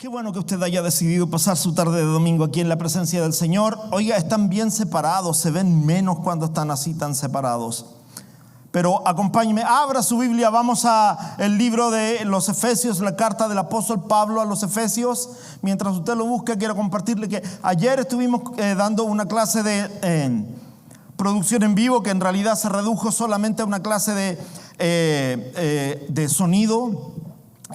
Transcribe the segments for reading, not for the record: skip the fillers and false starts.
Qué bueno que usted haya decidido pasar su tarde de domingo aquí en la presencia del Señor. Oiga, están bien separados, se ven menos cuando están así tan separados. Pero acompáñeme, abra su Biblia, vamos a el libro de los Efesios, la carta del apóstol Pablo a los Efesios. Mientras usted lo busca, quiero compartirle que ayer estuvimos dando una clase de producción en vivo, que en realidad se redujo solamente a una clase de sonido.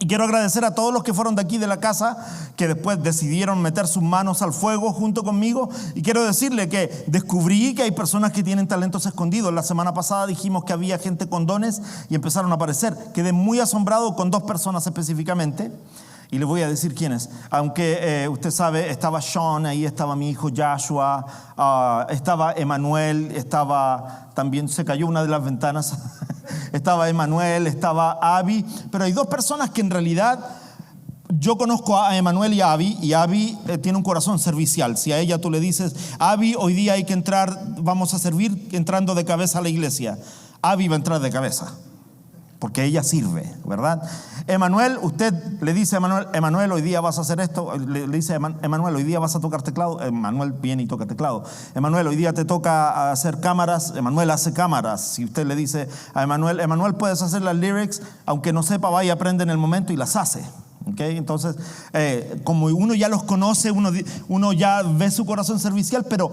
Y quiero agradecer a todos los que fueron de aquí de la casa, que después decidieron meter sus manos al fuego junto conmigo. Y quiero decirle que descubrí que hay personas que tienen talentos escondidos. La semana pasada dijimos que había gente con dones y empezaron a aparecer. Quedé muy asombrado con 2 personas específicamente. Y le voy a decir quiénes. Aunque usted sabe, estaba Sean, ahí estaba mi hijo Joshua, estaba Emanuel, también se cayó una de las ventanas. Estaba Emanuel, estaba Abby, pero hay 2 personas que en realidad yo conozco a Emanuel y Abby tiene un corazón servicial. Si a ella tú le dices, Abby, hoy día hay que entrar, vamos a servir entrando de cabeza a la iglesia, Abby va a entrar de cabeza, porque ella sirve, ¿verdad? Emanuel, usted le dice a Emanuel, hoy día vas a hacer esto. Le dice a Emanuel, hoy día vas a tocar teclado. Emanuel viene y toca teclado. Emanuel, hoy día te toca hacer cámaras. Emanuel hace cámaras. Si usted le dice a Emanuel, puedes hacer las lyrics, aunque no sepa, va y aprende en el momento y las hace. ¿Okay? Entonces, como uno ya los conoce, uno ya ve su corazón servicial, pero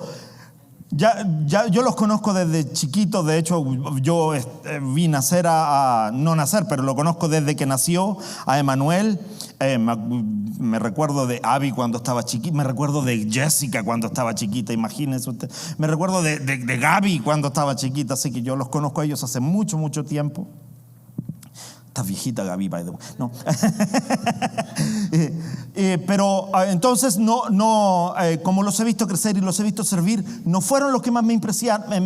yo los conozco desde chiquito. De hecho, yo vi nacer no nacer, pero lo conozco desde que nació a Emanuel. Me recuerdo de Abby cuando estaba chiquita, me recuerdo de Jessica cuando estaba chiquita, imagínense usted. Me recuerdo de Gaby cuando estaba chiquita, así que yo los conozco a ellos hace mucho, mucho tiempo. Está viejita Gaby, by the way. No. Pero entonces como los he visto crecer y los he visto servir, no fueron los que más me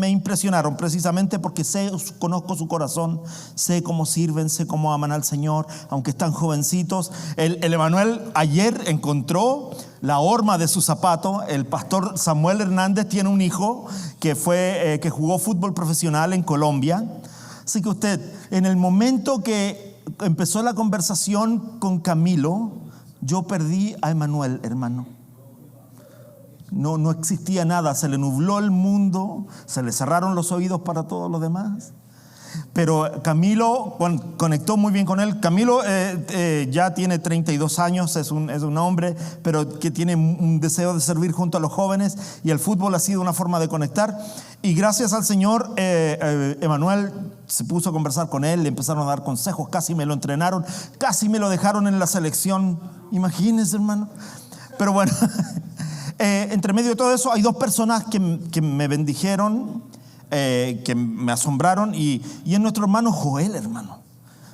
impresionaron, precisamente porque conozco su corazón, sé cómo sirven, sé cómo aman al Señor, aunque están jovencitos. El Emanuel ayer encontró la horma de su zapato. El pastor Samuel Hernández tiene un hijo que jugó fútbol profesional en Colombia. Así que usted, en el momento que empezó la conversación con Camilo, yo perdí a Emanuel, hermano. No existía nada, se le nubló el mundo, se le cerraron los oídos para todos los demás. Pero Camilo conectó muy bien con él. Camilo ya tiene 32 años, es un hombre, pero que tiene un deseo de servir junto a los jóvenes, y el fútbol ha sido una forma de conectar. Y gracias al Señor, Emanuel se puso a conversar con él, le empezaron a dar consejos, casi me lo entrenaron, casi me lo dejaron en la selección. Imagínense, hermano. Pero bueno, entre medio de todo eso hay 2 personas que me bendijeron, que me asombraron, y es nuestro hermano Joel, hermano.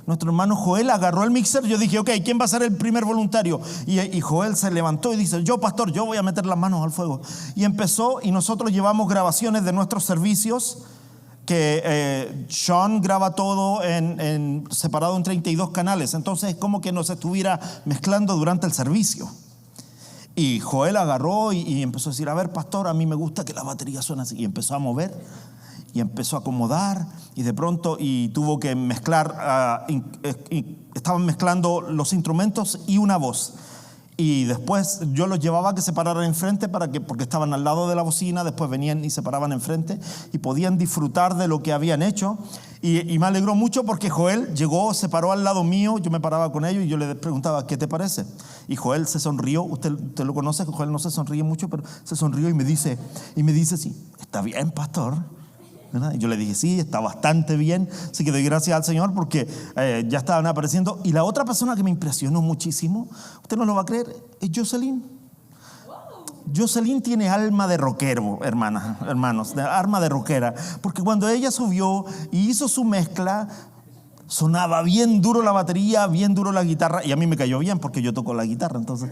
Nuestro hermano Joel agarró el mixer. Yo dije, ok, ¿quién va a ser el primer voluntario? Y Joel se levantó y dice, yo, pastor, yo voy a meter las manos al fuego. Y empezó, y nosotros llevamos grabaciones de nuestros servicios, que Sean graba todo separado en 32 canales. Entonces es como que nos estuviera mezclando durante el servicio. Y Joel agarró y empezó a decir, a ver, pastor, a mí me gusta que la batería suene así. Y empezó a mover y empezó a acomodar, y de pronto tuvo que mezclar, estaban mezclando los instrumentos y una voz. Y después yo los llevaba a que se pararan enfrente porque estaban al lado de la bocina. Después venían y se paraban enfrente y podían disfrutar de lo que habían hecho. Y me alegró mucho porque Joel llegó, se paró al lado mío, yo me paraba con ellos y yo le preguntaba, ¿qué te parece? Y Joel se sonrió. Usted lo conoce, Joel no se sonríe mucho, pero se sonrió y me dice, sí, está bien, pastor. ¿Verdad? Y yo le dije, sí, está bastante bien. Así que doy gracias al Señor porque ya estaban apareciendo. Y la otra persona que me impresionó muchísimo, usted no lo va a creer, es Jocelyn. Jocelyn tiene alma de rockero, hermanos, alma de rockera. Porque cuando ella subió y hizo su mezcla, sonaba bien duro la batería, bien duro la guitarra. Y a mí me cayó bien porque yo toco la guitarra, entonces...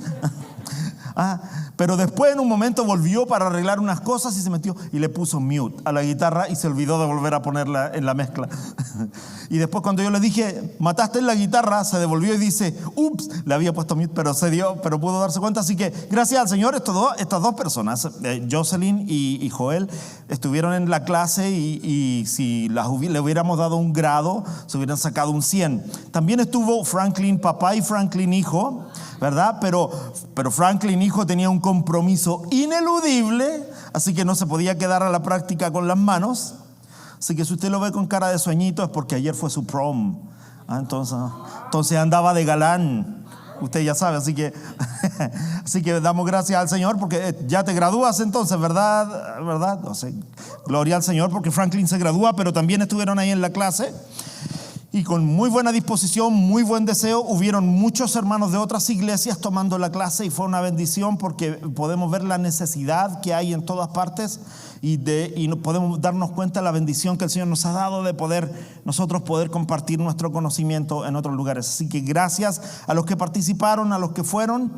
Pero después en un momento volvió para arreglar unas cosas y se metió y le puso mute a la guitarra y se olvidó de volver a ponerla en la mezcla. Y después cuando yo le dije, mataste en la guitarra, se devolvió y dice, ups, le había puesto mute, pero pudo darse cuenta. Así que gracias al Señor, estas 2 personas, Jocelyn y Joel, estuvieron en la clase y si le hubiéramos dado un grado, se hubieran sacado un 100. También estuvo Franklin papá y Franklin hijo. ¿verdad? Pero Franklin hijo tenía un compromiso ineludible, así que no se podía quedar a la práctica con las manos. Así que si usted lo ve con cara de sueñito es porque ayer fue su prom. Entonces andaba de galán. Usted ya sabe, así que damos gracias al Señor porque ya te gradúas entonces, ¿verdad? No sé, gloria al Señor porque Franklin se gradúa, pero también estuvieron ahí en la clase. Y con muy buena disposición, muy buen deseo, hubieron muchos hermanos de otras iglesias tomando la clase y fue una bendición porque podemos ver la necesidad que hay en todas partes y podemos darnos cuenta de la bendición que el Señor nos ha dado de nosotros poder compartir nuestro conocimiento en otros lugares. Así que gracias a los que participaron, a los que fueron.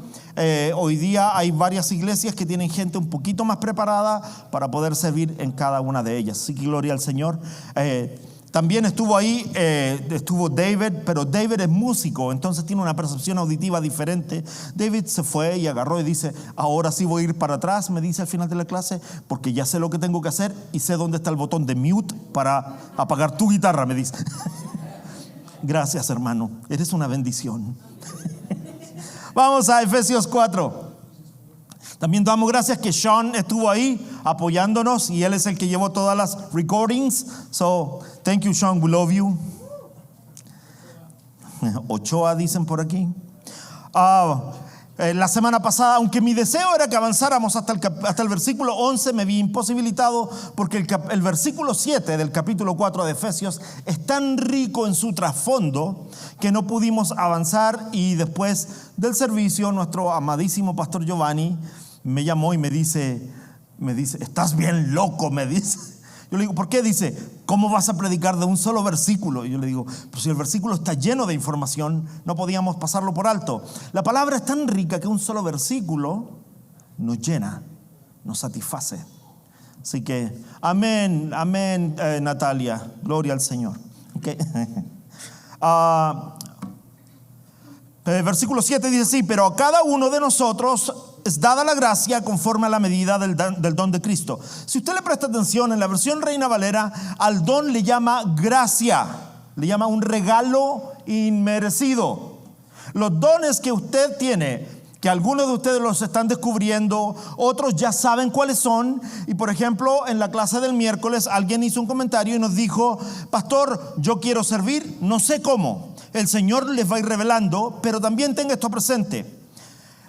Hoy día hay varias iglesias que tienen gente un poquito más preparada para poder servir en cada una de ellas. Así que gloria al Señor. También estuvo ahí, estuvo David, pero David es músico, entonces tiene una percepción auditiva diferente. David se fue y agarró y dice, ahora sí voy a ir para atrás, me dice al final de la clase, porque ya sé lo que tengo que hacer y sé dónde está el botón de mute para apagar tu guitarra, me dice. Gracias, hermano, eres una bendición. Vamos a Efesios 4. También damos gracias que Sean estuvo ahí apoyándonos y él es el que llevó todas las recordings. So, thank you, Sean, we love you. Ochoa dicen por aquí. La semana pasada, aunque mi deseo era que avanzáramos hasta el versículo 11, me vi imposibilitado porque el versículo 7 del capítulo 4 de Efesios es tan rico en su trasfondo que no pudimos avanzar. Y después del servicio, nuestro amadísimo pastor Giovanni me llamó y me dice, estás bien loco, me dice. Yo le digo, ¿por qué? Dice, ¿cómo vas a predicar de un solo versículo? Y yo le digo, pues si el versículo está lleno de información, no podíamos pasarlo por alto. La palabra es tan rica que un solo versículo nos llena, nos satisface. Así que, amén, Natalia, gloria al Señor. Okay. Versículo 7 dice así, pero a cada uno de nosotros es dada la gracia conforme a la medida del don de Cristo. Si usted le presta atención, en la versión Reina Valera, al don le llama gracia, le llama un regalo inmerecido. Los dones que usted tiene, que algunos de ustedes los están descubriendo, otros ya saben cuáles son. Y por ejemplo, en la clase del miércoles alguien hizo un comentario y nos dijo, pastor, yo quiero servir, no sé cómo. El Señor les va a ir revelando, pero también tenga esto presente.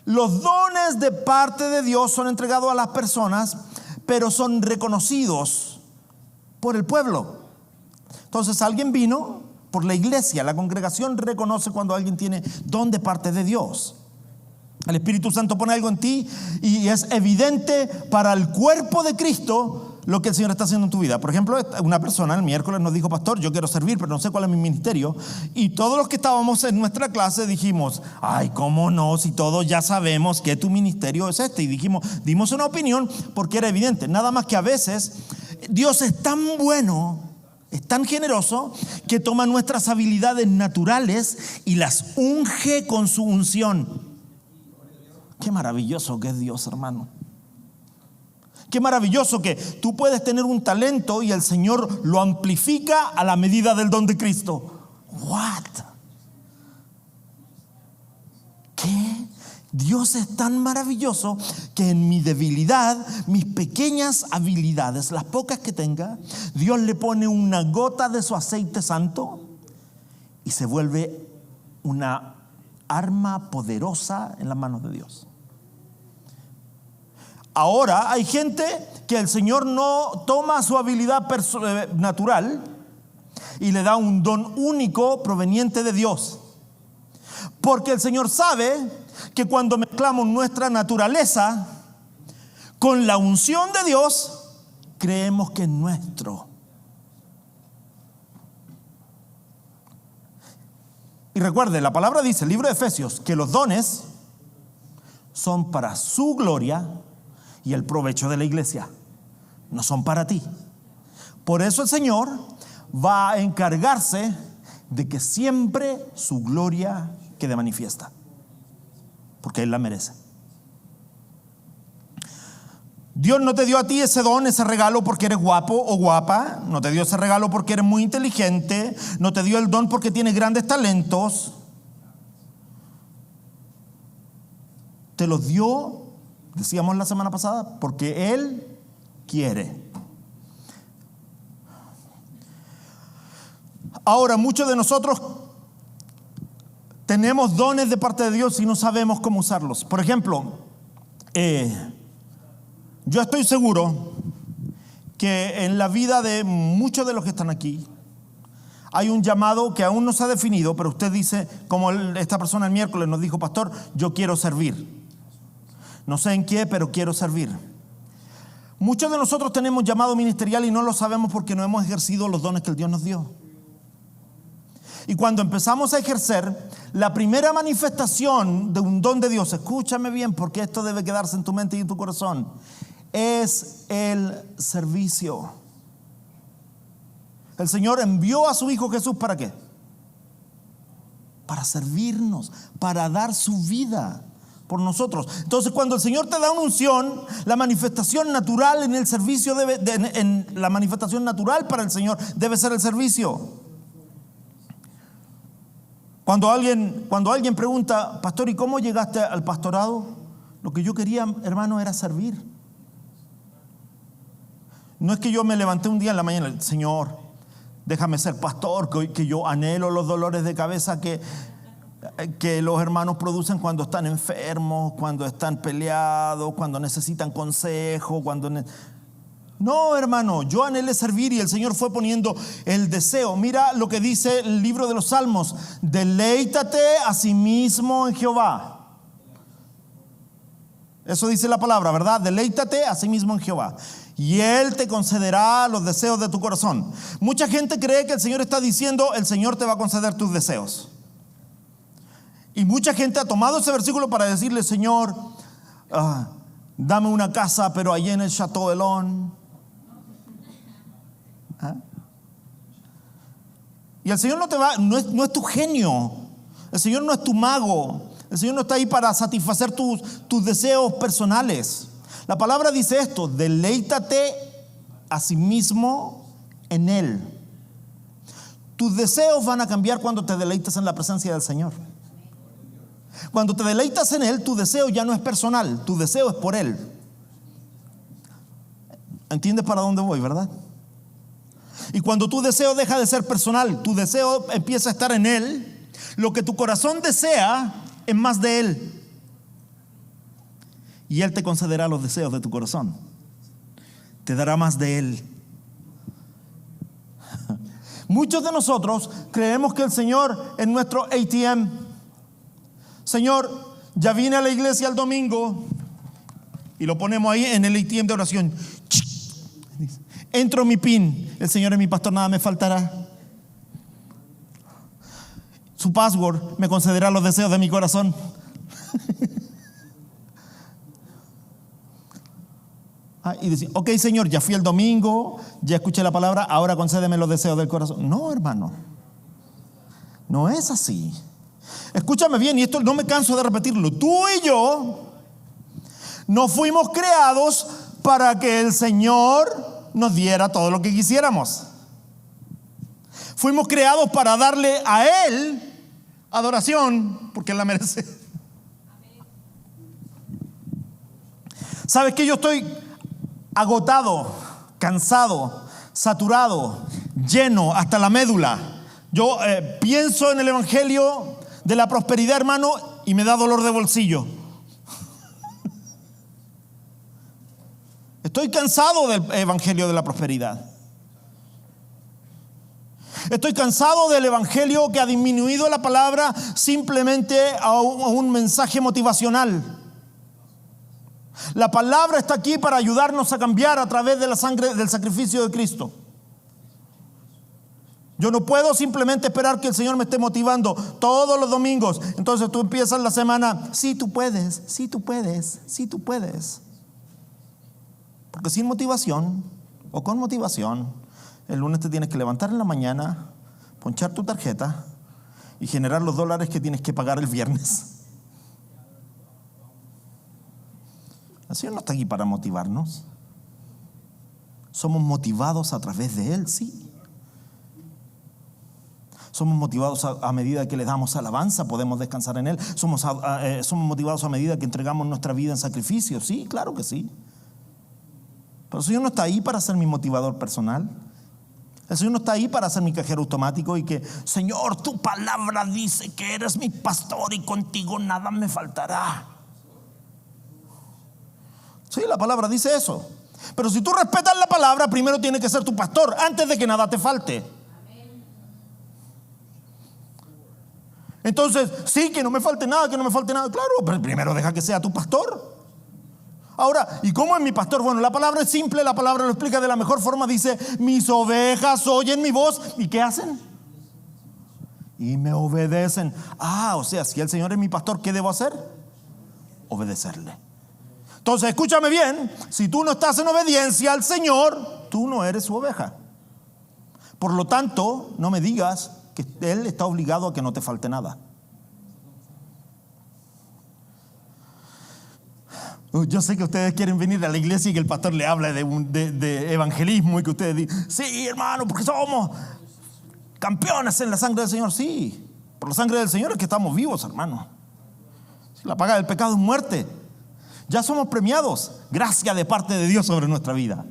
Los dones de parte de Dios son entregados a las personas, pero son reconocidos por el pueblo. Entonces alguien vino por la iglesia, la congregación reconoce cuando alguien tiene don de parte de Dios. El Espíritu Santo pone algo en ti y es evidente para el cuerpo de Cristo lo que el Señor está haciendo en tu vida. Por ejemplo, una persona el miércoles nos dijo, pastor, yo quiero servir, pero no sé cuál es mi ministerio. Y todos los que estábamos en nuestra clase dijimos, ay, ¿cómo no? Si todos ya sabemos que tu ministerio es este. Y dimos una opinión porque era evidente. Nada más que a veces Dios es tan bueno, es tan generoso, que toma nuestras habilidades naturales y las unge con su unción. Qué maravilloso que es Dios, hermano. Qué maravilloso que tú puedes tener un talento y el Señor lo amplifica a la medida del don de Cristo. What? ¿Qué? Dios es tan maravilloso que en mi debilidad, mis pequeñas habilidades, las pocas que tenga, Dios le pone una gota de su aceite santo y se vuelve una arma poderosa en las manos de Dios. Ahora hay gente que el Señor no toma su habilidad natural y le da un don único proveniente de Dios. Porque el Señor sabe que cuando mezclamos nuestra naturaleza con la unción de Dios, creemos que es nuestro. Y recuerde, la palabra dice, el libro de Efesios, que los dones son para su gloria y el provecho de la iglesia, no son para ti. Por eso el Señor va a encargarse de que siempre su gloria quede manifiesta, porque Él la merece. Dios no te dio a ti ese don, ese regalo porque eres guapo o guapa. No te dio ese regalo porque eres muy inteligente. No te dio el don porque tienes grandes talentos. te los dio, decíamos la semana pasada, porque Él quiere. Ahora, muchos de nosotros tenemos dones de parte de Dios y no sabemos cómo usarlos. Por ejemplo, yo estoy seguro que en la vida de muchos de los que están aquí hay un llamado que aún no se ha definido, pero usted dice, como esta persona el miércoles nos dijo: pastor, yo quiero servir. No sé en qué, pero quiero servir. Muchos de nosotros tenemos llamado ministerial y no lo sabemos porque no hemos ejercido los dones que el Dios nos dio. Y cuando empezamos a ejercer, la primera manifestación de un don de Dios, escúchame bien porque esto debe quedarse en tu mente y en tu corazón, es el servicio. El Señor envió a su Hijo Jesús, ¿para qué? Para servirnos, para dar su vida por nosotros. Entonces, cuando el Señor te da una unción, la manifestación natural en el servicio la manifestación natural para el Señor debe ser el servicio. Cuando alguien pregunta: pastor, ¿y cómo llegaste al pastorado? Lo que yo quería, hermano, era servir. No es que yo me levanté un día en la mañana: Señor, déjame ser pastor, que yo anhelo los dolores de cabeza que los hermanos producen cuando están enfermos, cuando están peleados, cuando necesitan consejo, No, hermano, yo anhelé servir y el Señor fue poniendo el deseo. Mira lo que dice el libro de los Salmos: deleítate a sí mismo en Jehová. Eso dice la palabra, ¿verdad? Deleítate a sí mismo en Jehová y Él te concederá los deseos de tu corazón. Mucha gente cree que el Señor está diciendo: el Señor te va a conceder tus deseos. Y mucha gente ha tomado ese versículo para decirle: Señor, dame una casa, pero allí en el Chateau de Lón. Y el Señor no es tu genio. El Señor no es tu mago. El Señor no está ahí para satisfacer tus deseos personales. La palabra dice esto: deleítate a sí mismo en Él. Tus deseos van a cambiar cuando te deleitas en la presencia del Señor. Cuando te deleitas en Él, tu deseo ya no es personal, tu deseo es por Él. ¿Entiendes para dónde voy, verdad? Y cuando tu deseo deja de ser personal, tu deseo empieza a estar en Él, lo que tu corazón desea es más de Él. Y Él te concederá los deseos de tu corazón. Te dará más de Él. Muchos de nosotros creemos que el Señor es nuestro ATM. Señor, ya vine a la iglesia el domingo, y lo ponemos ahí en el ATM de oración. Entro mi PIN, el Señor es mi pastor, nada me faltará. Su password me concederá los deseos de mi corazón. Y decir: ok, Señor, ya fui el domingo, ya escuché la palabra, ahora concédeme los deseos del corazón. No, hermano, no es así. Escúchame bien, y esto no me canso de repetirlo. Tú y yo no fuimos creados para que el Señor nos diera todo lo que quisiéramos. Fuimos creados para darle a Él adoración, porque Él la merece. ¿Sabes qué? Yo estoy agotado, cansado, saturado, lleno hasta la médula. Yo pienso en el evangelio de la prosperidad, hermano, y me da dolor de bolsillo. Estoy cansado del evangelio de la prosperidad. Estoy cansado del evangelio que ha disminuido la palabra simplemente a un mensaje motivacional. La palabra está aquí para ayudarnos a cambiar a través de la sangre del sacrificio de Cristo. Yo no puedo simplemente esperar que el Señor me esté motivando todos los domingos. Entonces tú empiezas la semana: sí, tú puedes, sí, tú puedes, sí, tú puedes. Porque sin motivación o con motivación, el lunes te tienes que levantar en la mañana, ponchar tu tarjeta y generar los dólares que tienes que pagar el viernes. El Señor no está aquí para motivarnos. Somos motivados a través de Él, sí. Somos motivados a medida que le damos alabanza, podemos descansar en Él. Somos motivados a medida que entregamos nuestra vida en sacrificio. Sí, claro que sí. Pero el Señor no está ahí para ser mi motivador personal. El Señor no está ahí para ser mi cajero automático y que, Señor, tu palabra dice que eres mi pastor y contigo nada me faltará. Sí, la palabra dice eso. Pero si tú respetas la palabra, primero tiene que ser tu pastor antes de que nada te falte. Entonces, sí, que no me falte nada, claro, pero primero deja que sea tu pastor. Ahora, ¿y cómo es mi pastor? Bueno, la palabra es simple, la palabra lo explica de la mejor forma. Dice, mis ovejas oyen mi voz. ¿Y qué hacen? Y me obedecen. O sea, si el Señor es mi pastor, ¿qué debo hacer? Obedecerle. Entonces, escúchame bien, si tú no estás en obediencia al Señor, tú no eres su oveja. Por lo tanto, no me digas que Él está obligado a que no te falte nada. Yo sé que ustedes quieren venir a la iglesia y que el pastor le habla de evangelismo y que ustedes digan, sí, hermano, porque somos campeones en la sangre del Señor. Sí, por la sangre del Señor es que estamos vivos, hermano. La paga del pecado es muerte. Ya somos premiados, gracia de parte de Dios sobre nuestra vida.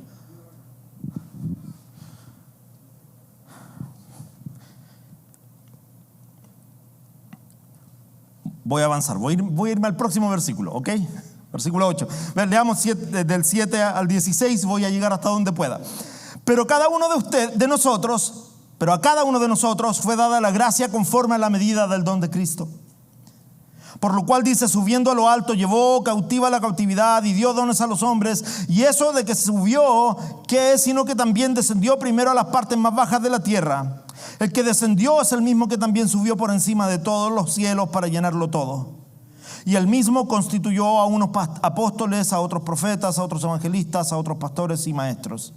Voy a avanzar, voy a irme al próximo versículo, ¿ok? Versículo 8. Leamos del 7 al 16, voy a llegar hasta donde pueda. Pero a cada uno de nosotros fue dada la gracia conforme a la medida del don de Cristo. Por lo cual dice, subiendo a lo alto, llevó cautiva la cautividad y dio dones a los hombres. Y eso de que subió, ¿qué es? Sino que también descendió primero a las partes más bajas de la tierra. El que descendió es el mismo que también subió por encima de todos los cielos para llenarlo todo. Y él mismo constituyó a unos apóstoles, a otros profetas, a otros evangelistas, a otros pastores y maestros,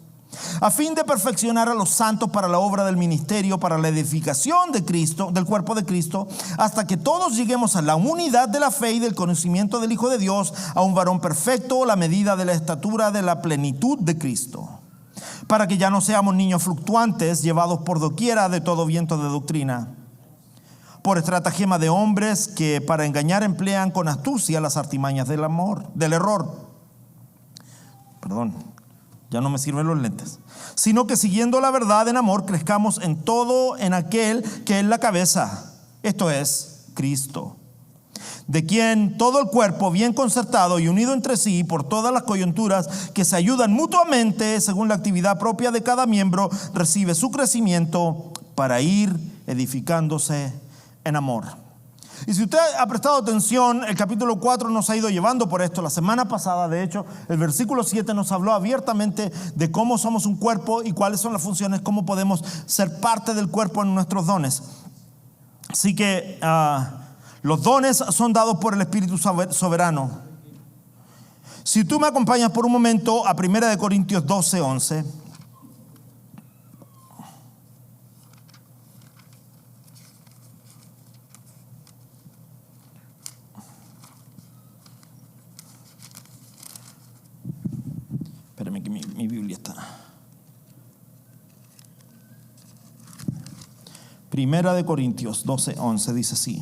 a fin de perfeccionar a los santos para la obra del ministerio, para la edificación de Cristo, del cuerpo de Cristo, hasta que todos lleguemos a la unidad de la fe y del conocimiento del Hijo de Dios, a un varón perfecto, la medida de la estatura de la plenitud de Cristo, para que ya no seamos niños fluctuantes, llevados por doquiera de todo viento de doctrina, por estratagema de hombres que para engañar emplean con astucia las artimañas del error. Perdón, ya no me sirven los lentes. Sino que siguiendo la verdad en amor, crezcamos en todo en aquel que es la cabeza, esto es, Cristo, de quien todo el cuerpo bien concertado y unido entre sí por todas las coyunturas que se ayudan mutuamente según la actividad propia de cada miembro, recibe su crecimiento para ir edificándose en amor. Y si usted ha prestado atención, el capítulo 4 nos ha ido llevando por esto. La semana pasada, de hecho, el versículo 7 nos habló abiertamente de cómo somos un cuerpo y cuáles son las funciones, cómo podemos ser parte del cuerpo en nuestros dones. Así que los dones son dados por el Espíritu soberano. Si tú me acompañas por un momento a 1 Corintios 12:11. Espérame que mi Biblia está. 1 Corintios 12:11 dice así: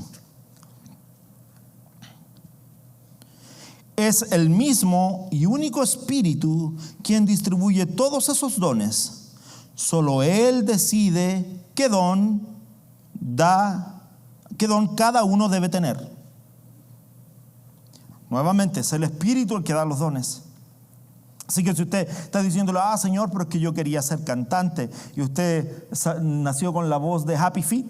es el mismo y único Espíritu quien distribuye todos esos dones. Solo Él decide qué don cada uno debe tener. Nuevamente, es el Espíritu el que da los dones. Así que si usted está diciéndole, Señor, pero es que yo quería ser cantante, y usted nació con la voz de Happy Feet.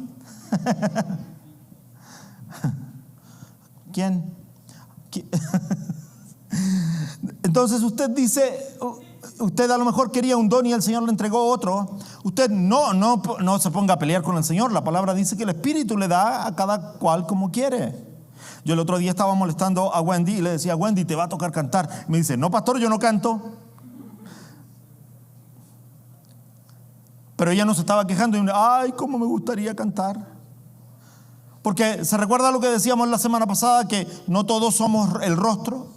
¿Quién? Entonces usted dice, usted a lo mejor quería un don y el Señor le entregó otro. Usted no se ponga a pelear con el Señor. La palabra dice que el Espíritu le da a cada cual como quiere. Yo el otro día estaba molestando a Wendy y le decía, Wendy, te va a tocar cantar. Me dice, no, pastor, yo no canto. Pero ella no se estaba quejando y ay, cómo me gustaría cantar. Porque se recuerda lo que decíamos la semana pasada, que no todos somos el rostro.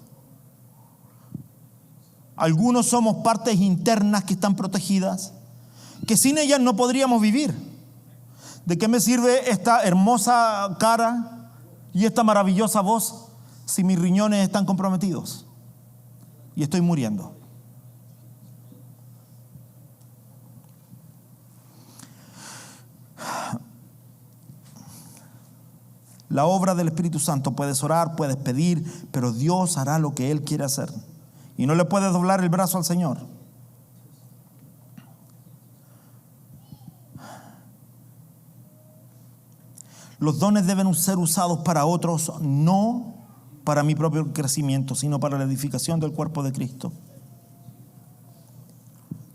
Algunos somos partes internas que están protegidas, que sin ellas no podríamos vivir. ¿De qué me sirve esta hermosa cara y esta maravillosa voz si mis riñones están comprometidos y estoy muriendo? La obra del Espíritu Santo, puedes orar, puedes pedir, pero Dios hará lo que Él quiere hacer. Y no le puedes doblar el brazo al Señor. Los dones deben ser usados para otros, no para mi propio crecimiento, sino para la edificación del cuerpo de Cristo.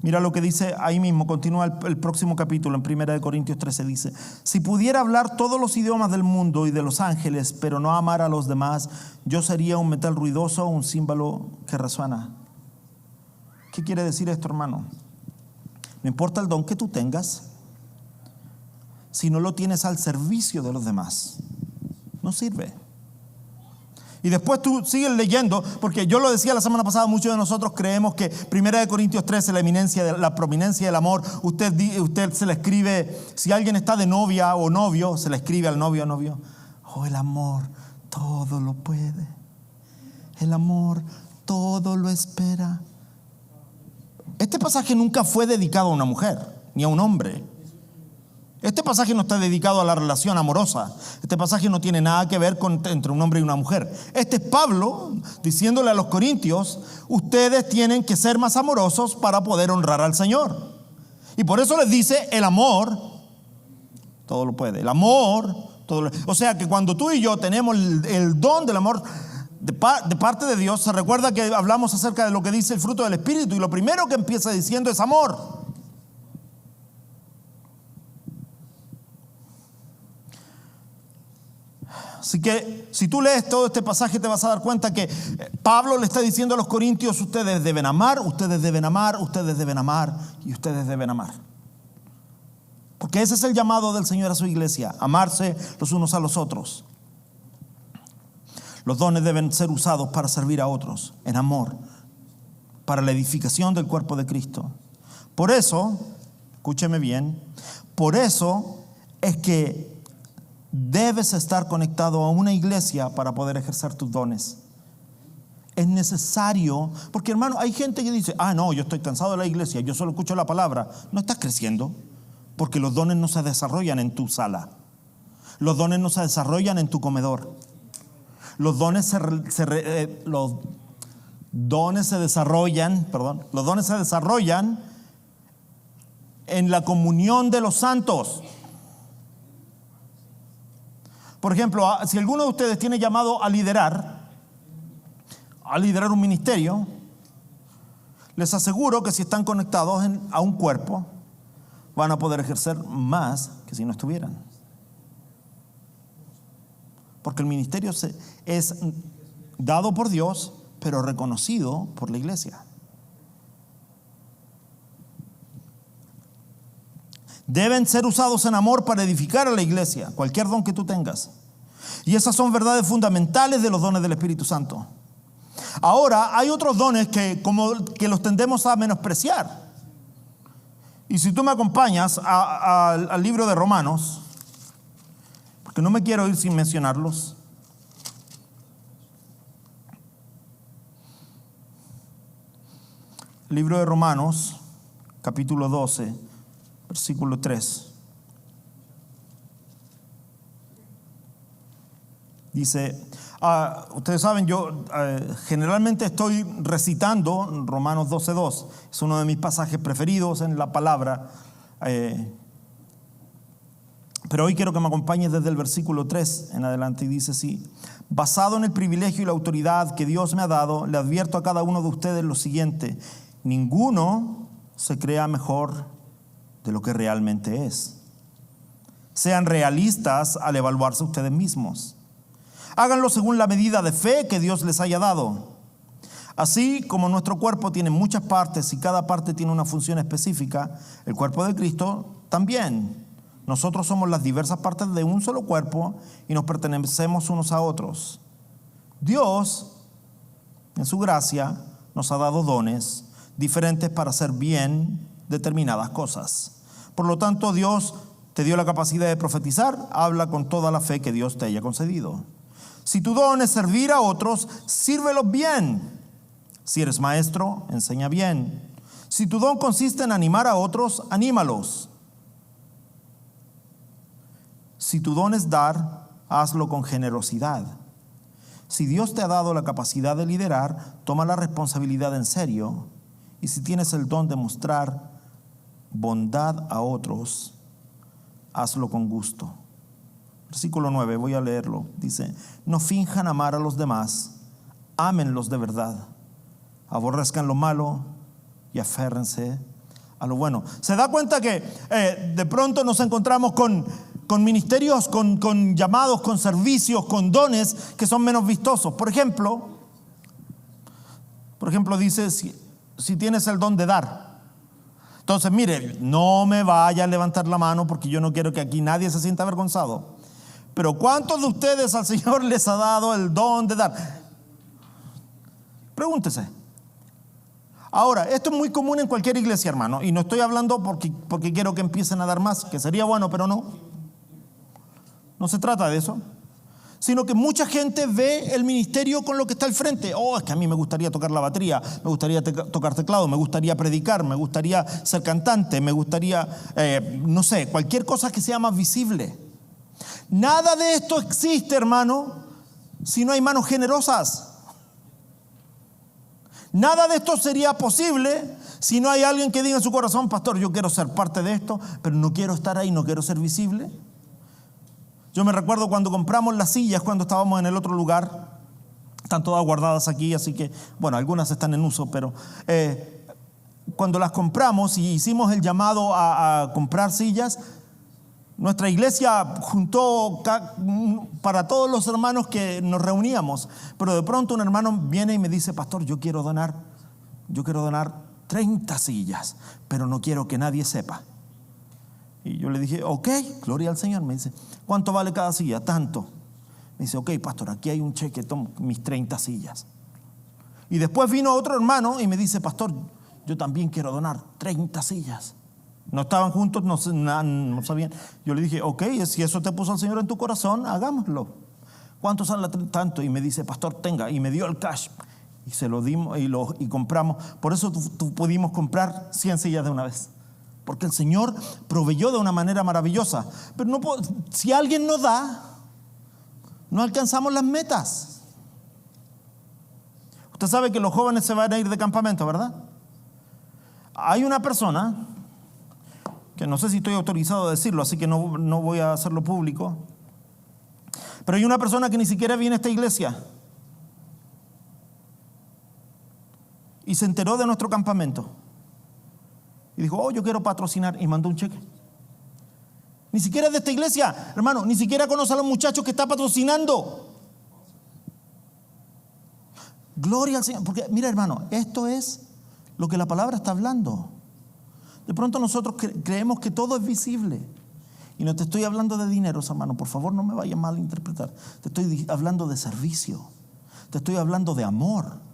Mira lo que dice ahí mismo, continúa el próximo capítulo, en 1 Corintios 13, dice: si pudiera hablar todos los idiomas del mundo y de los ángeles, pero no amar a los demás, yo sería un metal ruidoso, un címbalo que resuena. ¿Qué quiere decir esto, hermano? No importa el don que tú tengas, si no lo tienes al servicio de los demás, no sirve. Y después tú sigues leyendo, porque yo lo decía la semana pasada, muchos de nosotros creemos que 1 Corintios 13, la prominencia del amor, usted se le escribe, si alguien está de novia o novio, se le escribe al novio o novio: oh, el amor todo lo puede, el amor todo lo espera. Este pasaje nunca fue dedicado a una mujer, ni a un hombre. Este pasaje no está dedicado a la relación amorosa. Este pasaje no tiene nada que ver entre un hombre y una mujer. Este es Pablo diciéndole a los corintios: ustedes tienen que ser más amorosos para poder honrar al Señor. Y por eso les dice: el amor todo lo puede. El amor todo lo... O sea que cuando tú y yo tenemos el don del amor de parte de Dios, se recuerda que hablamos acerca de lo que dice el fruto del Espíritu, y lo primero que empieza diciendo es amor. Así que si tú lees todo este pasaje, te vas a dar cuenta que Pablo le está diciendo a los corintios: ustedes deben amar, ustedes deben amar, ustedes deben amar y ustedes deben amar. Porque ese es el llamado del Señor a su iglesia: amarse los unos a los otros. Los dones deben ser usados para servir a otros en amor, para la edificación del cuerpo de Cristo. Por eso, escúcheme bien, por eso es que debes estar conectado a una iglesia para poder ejercer tus dones. Es necesario, porque hermano, hay gente que dice: no, yo estoy cansado de la iglesia, yo solo escucho la palabra. No estás creciendo, porque los dones no se desarrollan en tu sala. Los dones no se desarrollan en tu comedor. Los dones se desarrollan en la comunión de los santos. Por ejemplo, si alguno de ustedes tiene llamado a liderar un ministerio, les aseguro que si están conectados a un cuerpo, van a poder ejercer más que si no estuvieran. Porque el ministerio es dado por Dios, pero reconocido por la iglesia. Deben ser usados en amor para edificar a la iglesia, cualquier don que tú tengas. Y esas son verdades fundamentales de los dones del Espíritu Santo. Ahora, hay otros dones que los tendemos a menospreciar. Y si tú me acompañas al libro de Romanos, porque no me quiero ir sin mencionarlos. Libro de Romanos, capítulo 12, versículo 3. Dice, ustedes saben, yo generalmente estoy recitando Romanos 12:2. Es uno de mis pasajes preferidos en la palabra. Pero hoy quiero que me acompañes desde el versículo 3 en adelante. Y dice así: basado en el privilegio y la autoridad que Dios me ha dado, le advierto a cada uno de ustedes lo siguiente: ninguno se crea mejor de lo que realmente es. Sean realistas al evaluarse ustedes mismos. Háganlo según la medida de fe que Dios les haya dado. Así como nuestro cuerpo tiene muchas partes y cada parte tiene una función específica, el cuerpo de Cristo también. Nosotros somos las diversas partes de un solo cuerpo y nos pertenecemos unos a otros. Dios, en su gracia, nos ha dado dones diferentes para hacer bien determinadas cosas. Por lo tanto, Dios te dio la capacidad de profetizar, habla con toda la fe que Dios te haya concedido. Si tu don es servir a otros, sírvelos bien. Si eres maestro, enseña bien. Si tu don consiste en animar a otros, anímalos. Si tu don es dar, hazlo con generosidad. Si Dios te ha dado la capacidad de liderar, toma la responsabilidad en serio. Y si tienes el don de mostrar bondad a otros, hazlo con gusto. Versículo 9, voy a leerlo. Dice, no finjan amar a los demás, ámenlos de verdad. Aborrezcan lo malo y aférrense a lo bueno. Se da cuenta que de pronto nos encontramos con ministerios, con llamados, con servicios, con dones que son menos vistosos. Por ejemplo dice, si tienes el don de dar. Entonces, mire, no me vaya a levantar la mano porque yo no quiero que aquí nadie se sienta avergonzado. Pero ¿cuántos de ustedes al Señor les ha dado el don de dar? Pregúntese. Ahora, esto es muy común en cualquier iglesia, hermano, y no estoy hablando porque quiero que empiecen a dar más, que sería bueno, pero no. No se trata de eso, sino que mucha gente ve el ministerio con lo que está al frente. Oh, es que a mí me gustaría tocar la batería, me gustaría tocar teclado, me gustaría predicar, me gustaría ser cantante, me gustaría, no sé, cualquier cosa que sea más visible. Nada de esto existe, hermano, si no hay manos generosas. Nada de esto sería posible si no hay alguien que diga en su corazón, pastor, yo quiero ser parte de esto, pero no quiero estar ahí, no quiero ser visible. Yo me recuerdo cuando compramos las sillas, cuando estábamos en el otro lugar, están todas guardadas aquí, así que, bueno, algunas están en uso, pero cuando las compramos y hicimos el llamado a comprar sillas, nuestra iglesia juntó para todos los hermanos que nos reuníamos, pero de pronto un hermano viene y me dice, pastor, yo quiero donar 30 sillas, pero no quiero que nadie sepa. Y yo le dije, ok, gloria al Señor. Me dice, ¿cuánto vale cada silla? Tanto. Me dice, ok, pastor, aquí hay un cheque, tomo mis 30 sillas. Y después vino otro hermano y me dice, pastor, yo también quiero donar 30 sillas. No estaban juntos, no sabían. Yo le dije, ok, si eso te puso el Señor en tu corazón, hagámoslo. ¿Cuántos son tanto? Y me dice, pastor, tenga. Y me dio el cash. Y se lo dimos y compramos. Por eso pudimos comprar 100 sillas de una vez. Porque el Señor proveyó de una manera maravillosa. Pero si alguien no da, no alcanzamos las metas. Usted sabe que los jóvenes se van a ir de campamento, ¿verdad? Hay una persona, que no sé si estoy autorizado a decirlo, así que no voy a hacerlo público. Pero hay una persona que ni siquiera viene a esta iglesia. Y se enteró de nuestro campamento. Y dijo, oh, yo quiero patrocinar. Y mandó un cheque. Ni siquiera es de esta iglesia, hermano. Ni siquiera conoce a los muchachos que está patrocinando. Gloria al Señor. Porque mira, hermano, esto es lo que la palabra está hablando. De pronto nosotros creemos que todo es visible. Y no te estoy hablando de dinero, hermano. Por favor, no me vayas a malinterpretar. Te estoy hablando de servicio. Te estoy hablando de amor.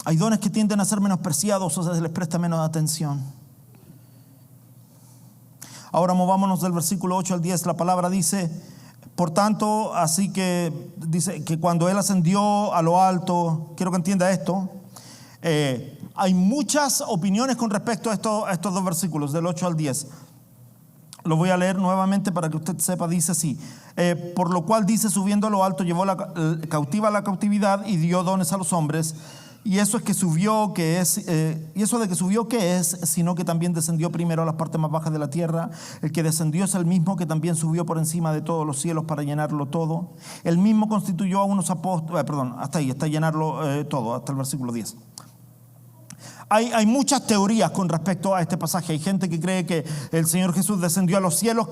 Hay dones que tienden a ser menospreciados o se les presta menos atención. Ahora movámonos del versículo 8 al 10. La palabra dice, por tanto, así que dice que cuando Él ascendió a lo alto, quiero que entienda esto, hay muchas opiniones con respecto a estos dos versículos, del 8 al 10. Lo voy a leer nuevamente para que usted sepa. Dice así, por lo cual dice, subiendo a lo alto, llevó cautiva a la cautividad y dio dones a los hombres. Y eso es que subió, y eso de que subió, ¿qué es? Sino que también descendió primero a las partes más bajas de la tierra. El que descendió es el mismo que también subió por encima de todos los cielos para llenarlo todo. El mismo constituyó a unos apóstoles, hasta ahí, hasta llenarlo todo, hasta el versículo 10. Hay muchas teorías con respecto a este pasaje. Hay gente que cree que el Señor Jesús descendió a los cielos,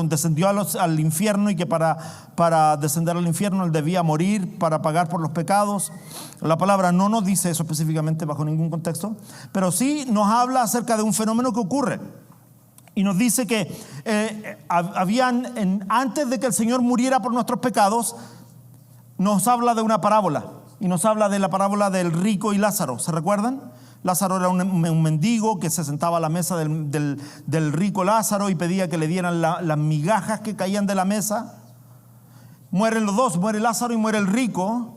descendió al infierno, y que para descender al infierno Él debía morir para pagar por los pecados. La palabra no nos dice eso específicamente bajo ningún contexto, pero sí nos habla acerca de un fenómeno que ocurre. Y nos dice que antes de que el Señor muriera por nuestros pecados, nos habla de una parábola. y nos habla de la parábola del rico y Lázaro. ¿Se recuerdan? Lázaro era un mendigo que se sentaba a la mesa del rico Lázaro y pedía que le dieran las migajas que caían de la mesa. Mueren los dos, muere Lázaro y muere el rico.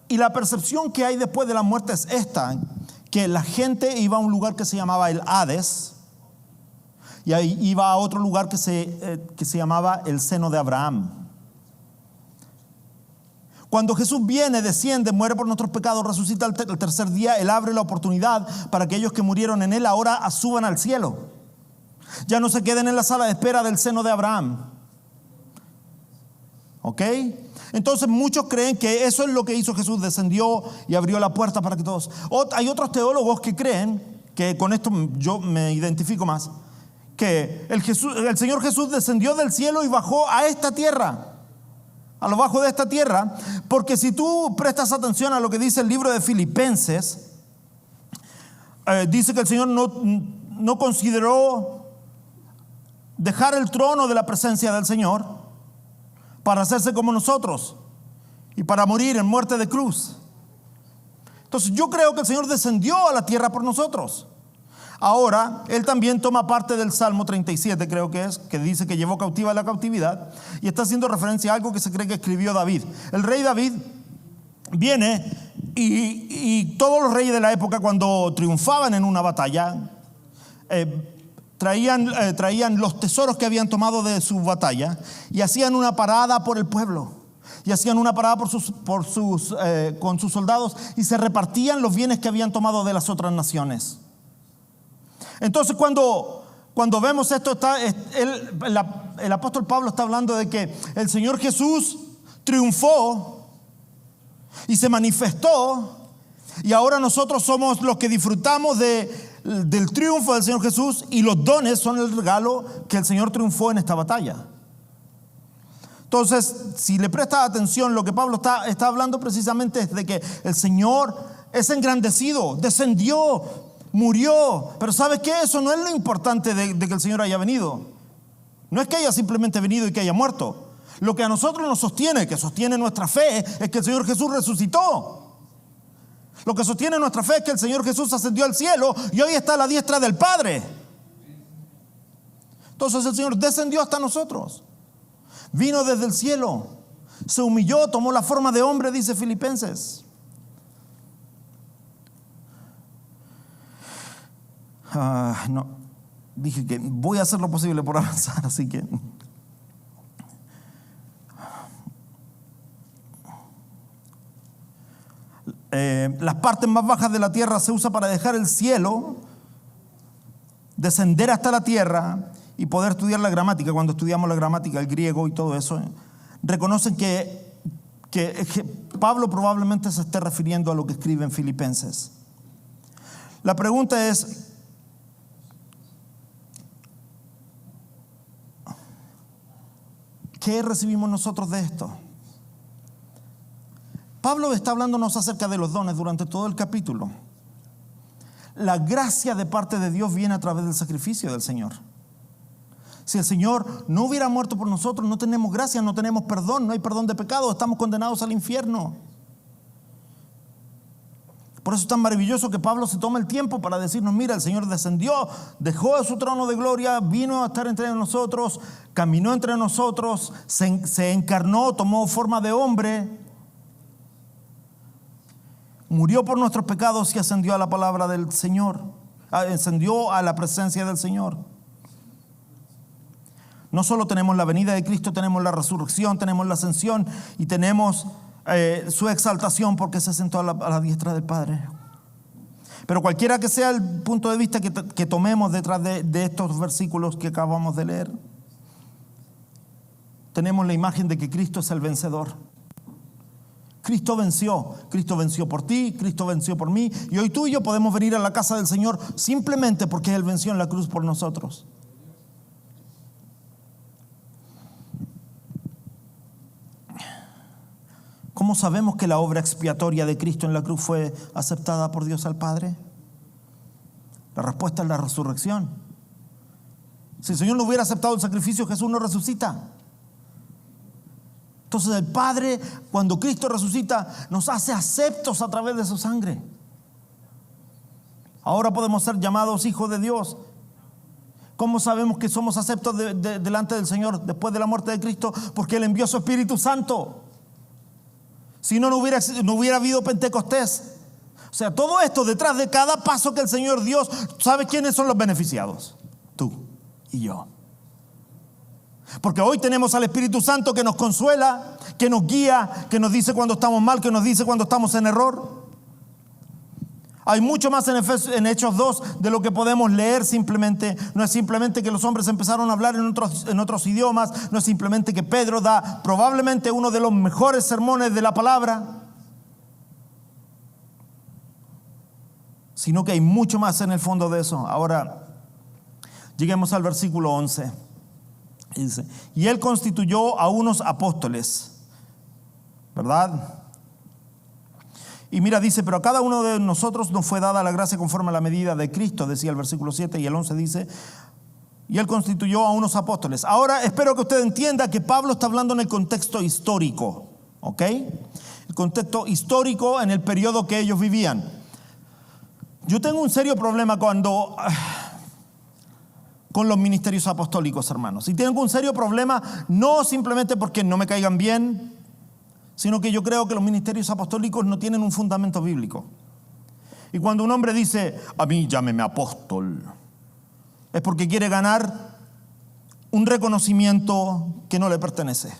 Y la percepción que hay después de la muerte es esta, que la gente iba a un lugar que se llamaba el Hades, y ahí iba a otro lugar que se llamaba el seno de Abraham. Cuando Jesús viene, desciende, muere por nuestros pecados, resucita el tercer día, Él abre la oportunidad para que aquellos que murieron en Él ahora suban al cielo. Ya no se queden en la sala de espera del seno de Abraham. ¿Ok? Entonces muchos creen que eso es lo que hizo Jesús, descendió y abrió la puerta para que todos. Hay otros teólogos que creen, que con esto yo me identifico más, que el Señor Jesús descendió del cielo y bajó a esta tierra, a lo bajo de esta tierra, porque si tú prestas atención a lo que dice el libro de Filipenses, dice que el Señor no consideró dejar el trono de la presencia del Señor para hacerse como nosotros y para morir en muerte de cruz. Entonces yo creo que el Señor descendió a la tierra por nosotros. Ahora, Él también toma parte del Salmo 37, creo que es, que dice que llevó cautiva la cautividad, y está haciendo referencia a algo que se cree que escribió David. El rey David viene y todos los reyes de la época, cuando triunfaban en una batalla, traían los tesoros que habían tomado de su batalla y hacían una parada por el pueblo, y hacían una parada con sus soldados, y se repartían los bienes que habían tomado de las otras naciones. Entonces cuando vemos esto, el apóstol Pablo está hablando de que el Señor Jesús triunfó y se manifestó, y ahora nosotros somos los que disfrutamos del triunfo del Señor Jesús, y los dones son el regalo que el Señor triunfó en esta batalla. Entonces, si le prestas atención, lo que Pablo está hablando precisamente es de que el Señor es engrandecido, descendió, murió. Pero ¿sabes qué? Eso no es lo importante de que el Señor haya venido. No es que haya simplemente venido y que haya muerto. Lo que a nosotros nos sostiene, que sostiene nuestra fe, es que el Señor Jesús resucitó. Lo que sostiene nuestra fe es que el Señor Jesús ascendió al cielo y hoy está a la diestra del Padre. Entonces el Señor descendió hasta nosotros. Vino desde el cielo, se humilló, tomó la forma de hombre, dice Filipenses. No, dije que voy a hacer lo posible por avanzar, así que las partes más bajas de la tierra se usa para dejar el cielo, descender hasta la tierra y poder estudiar la gramática. Cuando estudiamos la gramática, el griego y todo eso, reconocen que Pablo probablemente se esté refiriendo a lo que escribe en Filipenses. La pregunta es: ¿qué recibimos nosotros de esto? Pablo está hablándonos acerca de los dones durante todo el capítulo. La gracia de parte de Dios viene a través del sacrificio del Señor. Si el Señor no hubiera muerto por nosotros, no tenemos gracia, no tenemos perdón, no hay perdón de pecados, estamos condenados al infierno. Por eso es tan maravilloso que Pablo se toma el tiempo para decirnos: mira, el Señor descendió, dejó su trono de gloria, vino a estar entre nosotros, caminó entre nosotros, se encarnó, tomó forma de hombre, murió por nuestros pecados y ascendió a la palabra del Señor, ascendió a la presencia del Señor. No solo tenemos la venida de Cristo, tenemos la resurrección, tenemos la ascensión y tenemos su exaltación, porque se sentó a la diestra del Padre. Pero cualquiera que sea el punto de vista que tomemos detrás de estos versículos que acabamos de leer, tenemos la imagen de que Cristo es el vencedor. Cristo venció por ti, Cristo venció por mí, y hoy tú y yo podemos venir a la casa del Señor simplemente porque Él venció en la cruz por nosotros. ¿Cómo sabemos que la obra expiatoria de Cristo en la cruz fue aceptada por Dios al Padre? La respuesta es la resurrección. Si el Señor no hubiera aceptado el sacrificio, Jesús no resucita. Entonces el Padre, cuando Cristo resucita, nos hace aceptos a través de su sangre. Ahora podemos ser llamados hijos de Dios. ¿Cómo sabemos que somos aceptos delante del Señor después de la muerte de Cristo? Porque Él envió su Espíritu Santo. Si no, no hubiera habido Pentecostés. O sea, todo esto, detrás de cada paso que el Señor dio, ¿sabes quiénes son los beneficiados? Tú y yo. Porque hoy tenemos al Espíritu Santo que nos consuela, que nos guía, que nos dice cuando estamos mal, que nos dice cuando estamos en error. Hay mucho más en Hechos 2 de lo que podemos leer simplemente. No es simplemente que los hombres empezaron a hablar en otros idiomas. No es simplemente que Pedro da probablemente uno de los mejores sermones de la palabra. Sino que hay mucho más en el fondo de eso. Ahora, lleguemos al versículo 11. Dice, y Él constituyó a unos apóstoles, ¿verdad? Y mira, dice, pero a cada uno de nosotros nos fue dada la gracia conforme a la medida de Cristo, decía el versículo 7, y el 11 dice, y Él constituyó a unos apóstoles. Ahora espero que usted entienda que Pablo está hablando en el contexto histórico, ¿ok? El contexto histórico en el periodo que ellos vivían. Yo tengo un serio problema con los ministerios apostólicos, hermanos. Y tengo un serio problema no simplemente porque no me caigan bien, sino que yo creo que los ministerios apostólicos no tienen un fundamento bíblico. Y cuando un hombre dice, a mí llámeme apóstol, es porque quiere ganar un reconocimiento que no le pertenece.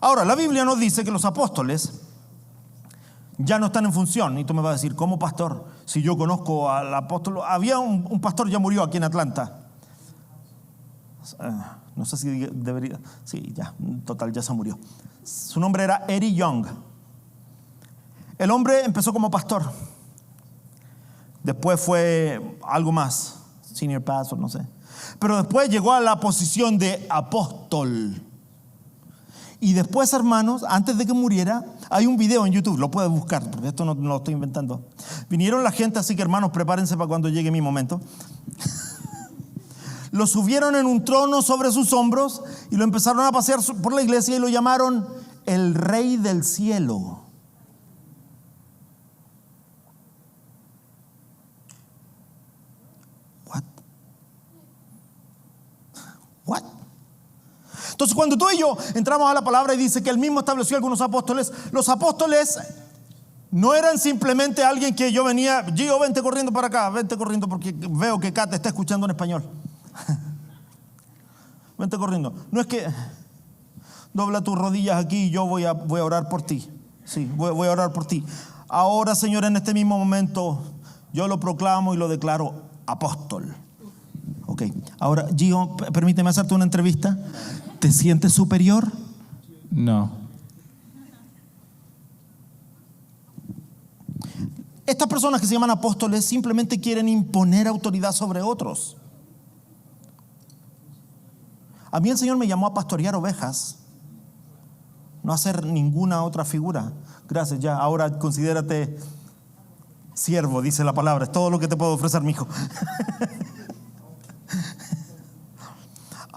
Ahora, la Biblia nos dice que los apóstoles ya no están en función. Y tú me vas a decir, ¿cómo pastor? Si yo conozco al apóstol. Había un pastor, ya murió aquí en Atlanta. No sé si debería. Sí, ya, total, ya se murió. Su nombre era Eddie Young. El hombre empezó como pastor. Después fue algo más, senior pastor, no sé. Pero después llegó a la posición de apóstol. Y después, hermanos, antes de que muriera, hay un video en YouTube, lo puedes buscar, porque esto no lo estoy inventando. Vinieron la gente, así que hermanos, prepárense para cuando llegue mi momento. Lo subieron en un trono sobre sus hombros y lo empezaron a pasear por la iglesia y lo llamaron el Rey del Cielo. What? Entonces, cuando tú y yo entramos a la palabra y dice que él mismo estableció algunos apóstoles, los apóstoles no eran simplemente alguien que yo venía, Gio, vente corriendo para acá, vente corriendo porque veo que Kat está escuchando en español. Vente corriendo. No es que dobla tus rodillas aquí y yo voy a orar por ti. Sí, voy a orar por ti. Ahora, Señor, en este mismo momento, yo lo proclamo y lo declaro apóstol. Ok, ahora, Gio, permíteme hacerte una entrevista. ¿Te sientes superior? No. Estas personas que se llaman apóstoles simplemente quieren imponer autoridad sobre otros. A mí el Señor me llamó a pastorear ovejas, no a hacer ninguna otra figura. Gracias, ya, ahora considérate siervo, dice la palabra. Es todo lo que te puedo ofrecer, mijo.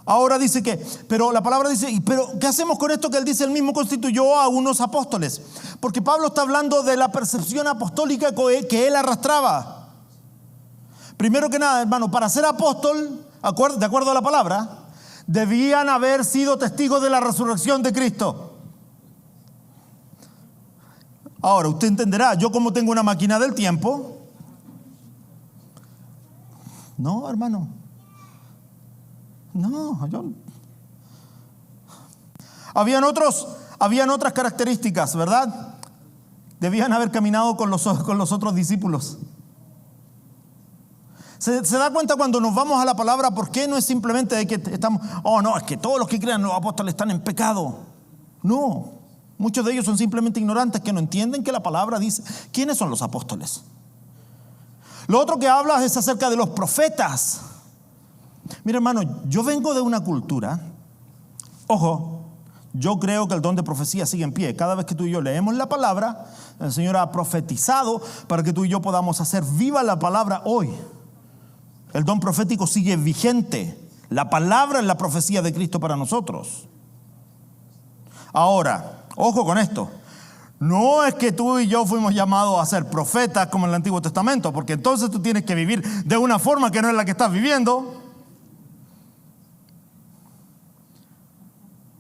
Ahora dice que, pero la palabra dice, pero ¿qué hacemos con esto que él dice? Él mismo constituyó a unos apóstoles. Porque Pablo está hablando de la percepción apostólica que él arrastraba. Primero que nada, hermano, para ser apóstol, de acuerdo a la palabra, debían haber sido testigos de la resurrección de Cristo. Ahora, usted entenderá, yo como tengo una máquina del tiempo. No, hermano. No, yo. Habían otras características, ¿verdad? Debían haber caminado con los otros discípulos. ¿Se da cuenta cuando nos vamos a la palabra? ¿Por qué no es simplemente de que estamos, no, es que todos los que crean los apóstoles están en pecado? No, muchos de ellos son simplemente ignorantes que no entienden que la palabra dice. ¿Quiénes son los apóstoles? Lo otro que habla es acerca de los profetas. Mira, hermano, yo vengo de una cultura, ojo, yo creo que el don de profecía sigue en pie. Cada vez que tú y yo leemos la palabra, el Señor ha profetizado para que tú y yo podamos hacer viva la palabra hoy. El don profético sigue vigente. La palabra es la profecía de Cristo para nosotros. Ahora, ojo con esto. No es que tú y yo fuimos llamados a ser profetas como en el Antiguo Testamento, porque entonces tú tienes que vivir de una forma que no es la que estás viviendo.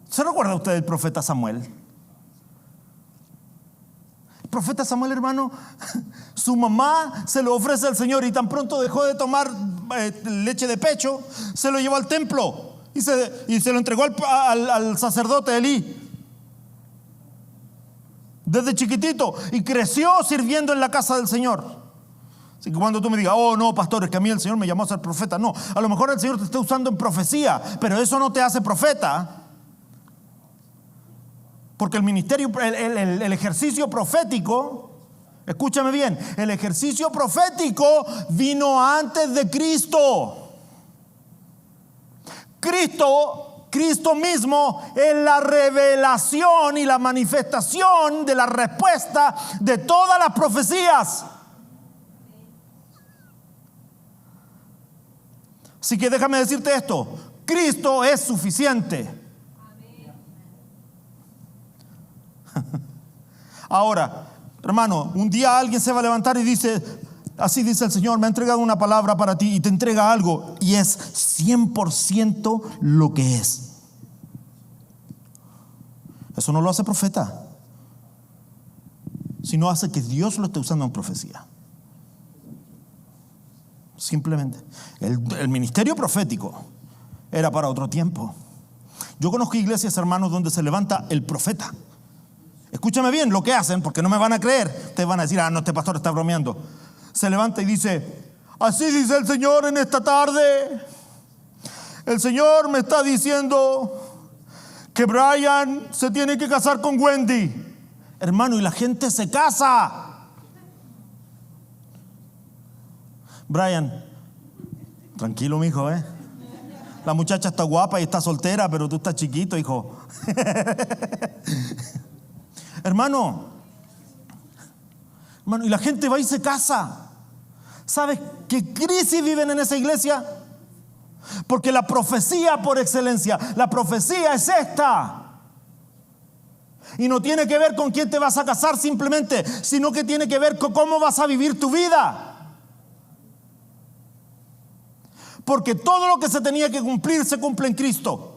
¿Se recuerda usted del profeta Samuel? El profeta Samuel, hermano, su mamá se lo ofrece al Señor y tan pronto dejó de tomar leche de pecho, se lo llevó al templo y se lo entregó al sacerdote Elí. Desde chiquitito, y creció sirviendo en la casa del Señor. Así que cuando tú me digas, oh no, pastor, es que a mí el Señor me llamó a ser profeta. No, a lo mejor el Señor te está usando en profecía, pero eso no te hace profeta. Porque el ministerio, el ejercicio profético, escúchame bien, el ejercicio profético vino antes de Cristo. Cristo mismo es la revelación y la manifestación de la respuesta de todas las profecías. Así que déjame decirte esto: Cristo es suficiente. Ahora, hermano, un día alguien se va a levantar y dice, así dice el Señor, me ha entregado una palabra para ti, y te entrega algo y es 100% lo que es. Eso no lo hace profeta, sino hace que Dios lo esté usando en profecía. Simplemente el ministerio profético era para otro tiempo. Yo conozco iglesias, hermanos, donde se levanta el profeta. Escúchame bien lo que hacen, porque no me van a creer. Ustedes van a decir, no, este pastor está bromeando. Se levanta y dice, así dice el Señor en esta tarde. El Señor me está diciendo que Brian se tiene que casar con Wendy. Hermano, y la gente se casa. Brian, tranquilo, mijo, La muchacha está guapa y está soltera, pero tú estás chiquito, hijo. Hermano, y la gente va y se casa. ¿Sabes qué crisis viven en esa iglesia? Porque la profecía por excelencia, la profecía es esta. Y no tiene que ver con quién te vas a casar simplemente, sino que tiene que ver con cómo vas a vivir tu vida. Porque todo lo que se tenía que cumplir se cumple en Cristo.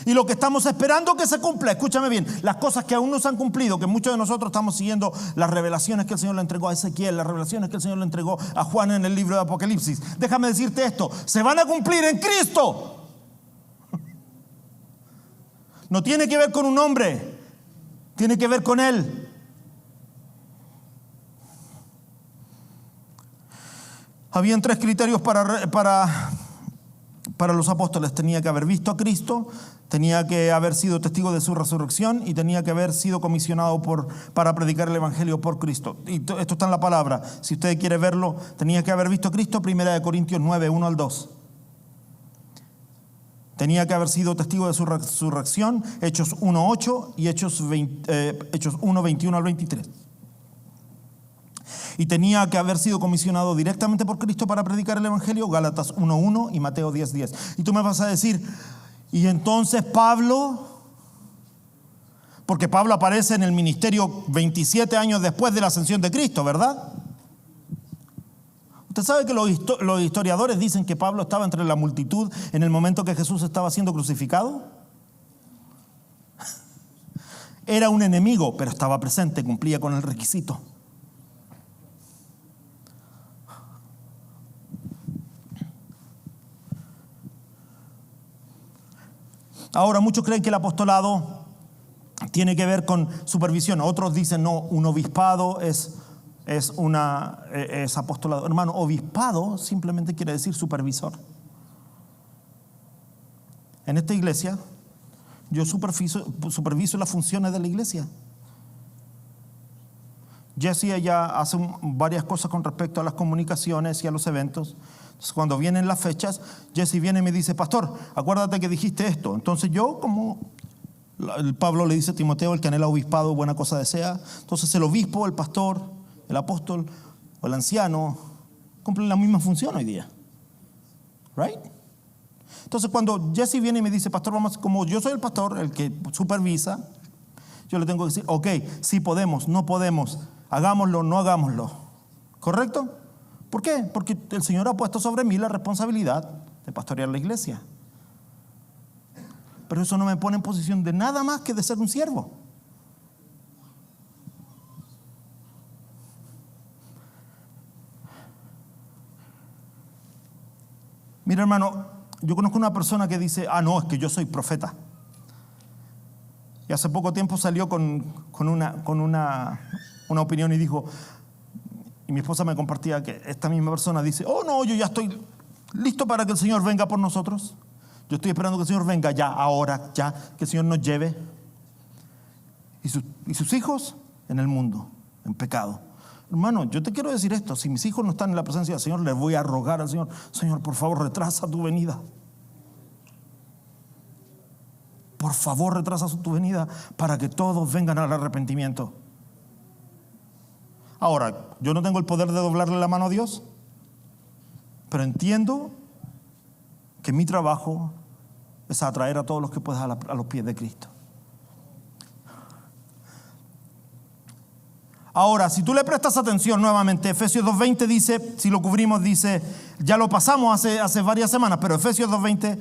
Y lo que estamos esperando que se cumpla, escúchame bien, las cosas que aún no se han cumplido, que muchos de nosotros estamos siguiendo las revelaciones que el Señor le entregó a Ezequiel, las revelaciones que el Señor le entregó a Juan en el libro de Apocalipsis. Déjame decirte esto, se van a cumplir en Cristo. No tiene que ver con un hombre, tiene que ver con Él. Habían 3 criterios para los apóstoles. Tenía que haber visto a Cristo, tenía que haber sido testigo de su resurrección y tenía que haber sido comisionado para predicar el evangelio por Cristo. Y esto está en la palabra. Si usted quiere verlo, tenía que haber visto a Cristo. 1 Corintios 9, 1 al 2. Tenía que haber sido testigo de su resurrección. Hechos 1, 8 y Hechos 1, 21 al 23. Y tenía que haber sido comisionado directamente por Cristo para predicar el evangelio. Gálatas 1:1 y Mateo 10:10. Y tú me vas a decir, y entonces Pablo, porque Pablo aparece en el ministerio 27 años después de la ascensión de Cristo, ¿verdad? Usted sabe que los historiadores dicen que Pablo estaba entre la multitud en el momento que Jesús estaba siendo crucificado. Era un enemigo, pero estaba presente, cumplía con el requisito. Ahora, muchos creen que el apostolado tiene que ver con supervisión. Otros dicen, no, un obispado es apostolado. Hermano, obispado simplemente quiere decir supervisor. En esta iglesia, yo superviso las funciones de la iglesia. Jessie, ella hace varias cosas con respecto a las comunicaciones y a los eventos. Entonces, cuando vienen las fechas, Jessie viene y me dice, pastor, acuérdate que dijiste esto. Entonces yo, como Pablo le dice a Timoteo, el que anhela obispado, buena cosa desea. Entonces el obispo, el pastor, el apóstol o el anciano cumplen la misma función hoy día. Right? Entonces cuando Jesse viene y me dice, pastor, vamos, como yo soy el pastor, el que supervisa, yo le tengo que decir, ok, sí podemos, no podemos, hagámoslo, no hagámoslo. ¿Correcto? ¿Por qué? Porque el Señor ha puesto sobre mí la responsabilidad de pastorear la iglesia. Pero eso no me pone en posición de nada más que de ser un siervo. Mira, hermano, yo conozco una persona que dice, no, es que yo soy profeta. Y hace poco tiempo salió con una opinión y dijo, y mi esposa me compartía que esta misma persona dice, no, yo ya estoy listo para que el Señor venga por nosotros. Yo estoy esperando que el Señor venga ya, ahora, ya, que el Señor nos lleve. Y sus hijos en el mundo, en pecado. Hermano, yo te quiero decir esto, si mis hijos no están en la presencia del Señor, les voy a rogar al Señor, Señor, por favor, retrasa tu venida. Por favor, retrasa tu venida para que todos vengan al arrepentimiento. Ahora, yo no tengo el poder de doblarle la mano a Dios, pero entiendo que mi trabajo es atraer a todos los que puedas a los pies de Cristo. Ahora, si tú le prestas atención nuevamente, Efesios 2:20 dice, si lo cubrimos dice, ya lo pasamos hace varias semanas, pero Efesios 2:20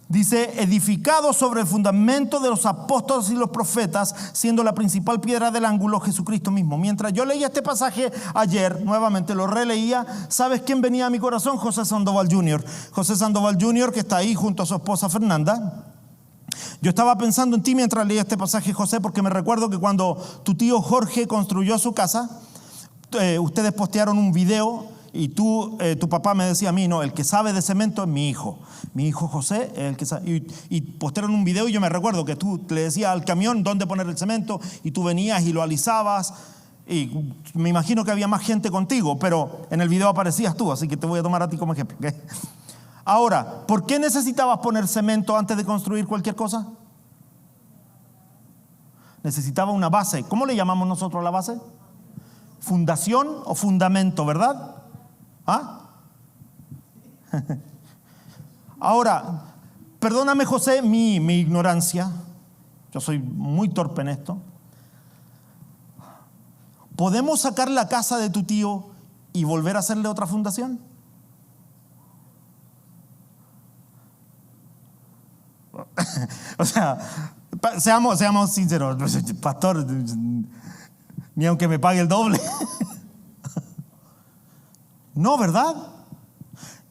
dice, edificado sobre el fundamento de los apóstoles y los profetas, siendo la principal piedra del ángulo Jesucristo mismo. Mientras yo leía este pasaje ayer, nuevamente lo releía, ¿sabes quién venía a mi corazón? José Sandoval Jr. José Sandoval Jr., que está ahí junto a su esposa Fernanda. Yo estaba pensando en ti mientras leía este pasaje, José, porque me recuerdo que cuando tu tío Jorge construyó su casa, ustedes postearon un video y tu papá me decía a mí, no, el que sabe de cemento es mi hijo José, el que sabe, y postearon un video y yo me recuerdo que tú le decías al camión dónde poner el cemento y tú venías y lo alisabas y me imagino que había más gente contigo, pero en el video aparecías tú, así que te voy a tomar a ti como ejemplo, ¿okay? Ahora, ¿por qué necesitabas poner cemento antes de construir cualquier cosa? Necesitaba una base. ¿Cómo le llamamos nosotros a la base? Fundación o fundamento, ¿verdad? Ahora, perdóname, José, mi ignorancia. Yo soy muy torpe en esto. ¿Podemos sacar la casa de tu tío y volver a hacerle otra fundación? O sea, seamos sinceros, pastor, ni aunque me pague el doble. No, ¿verdad?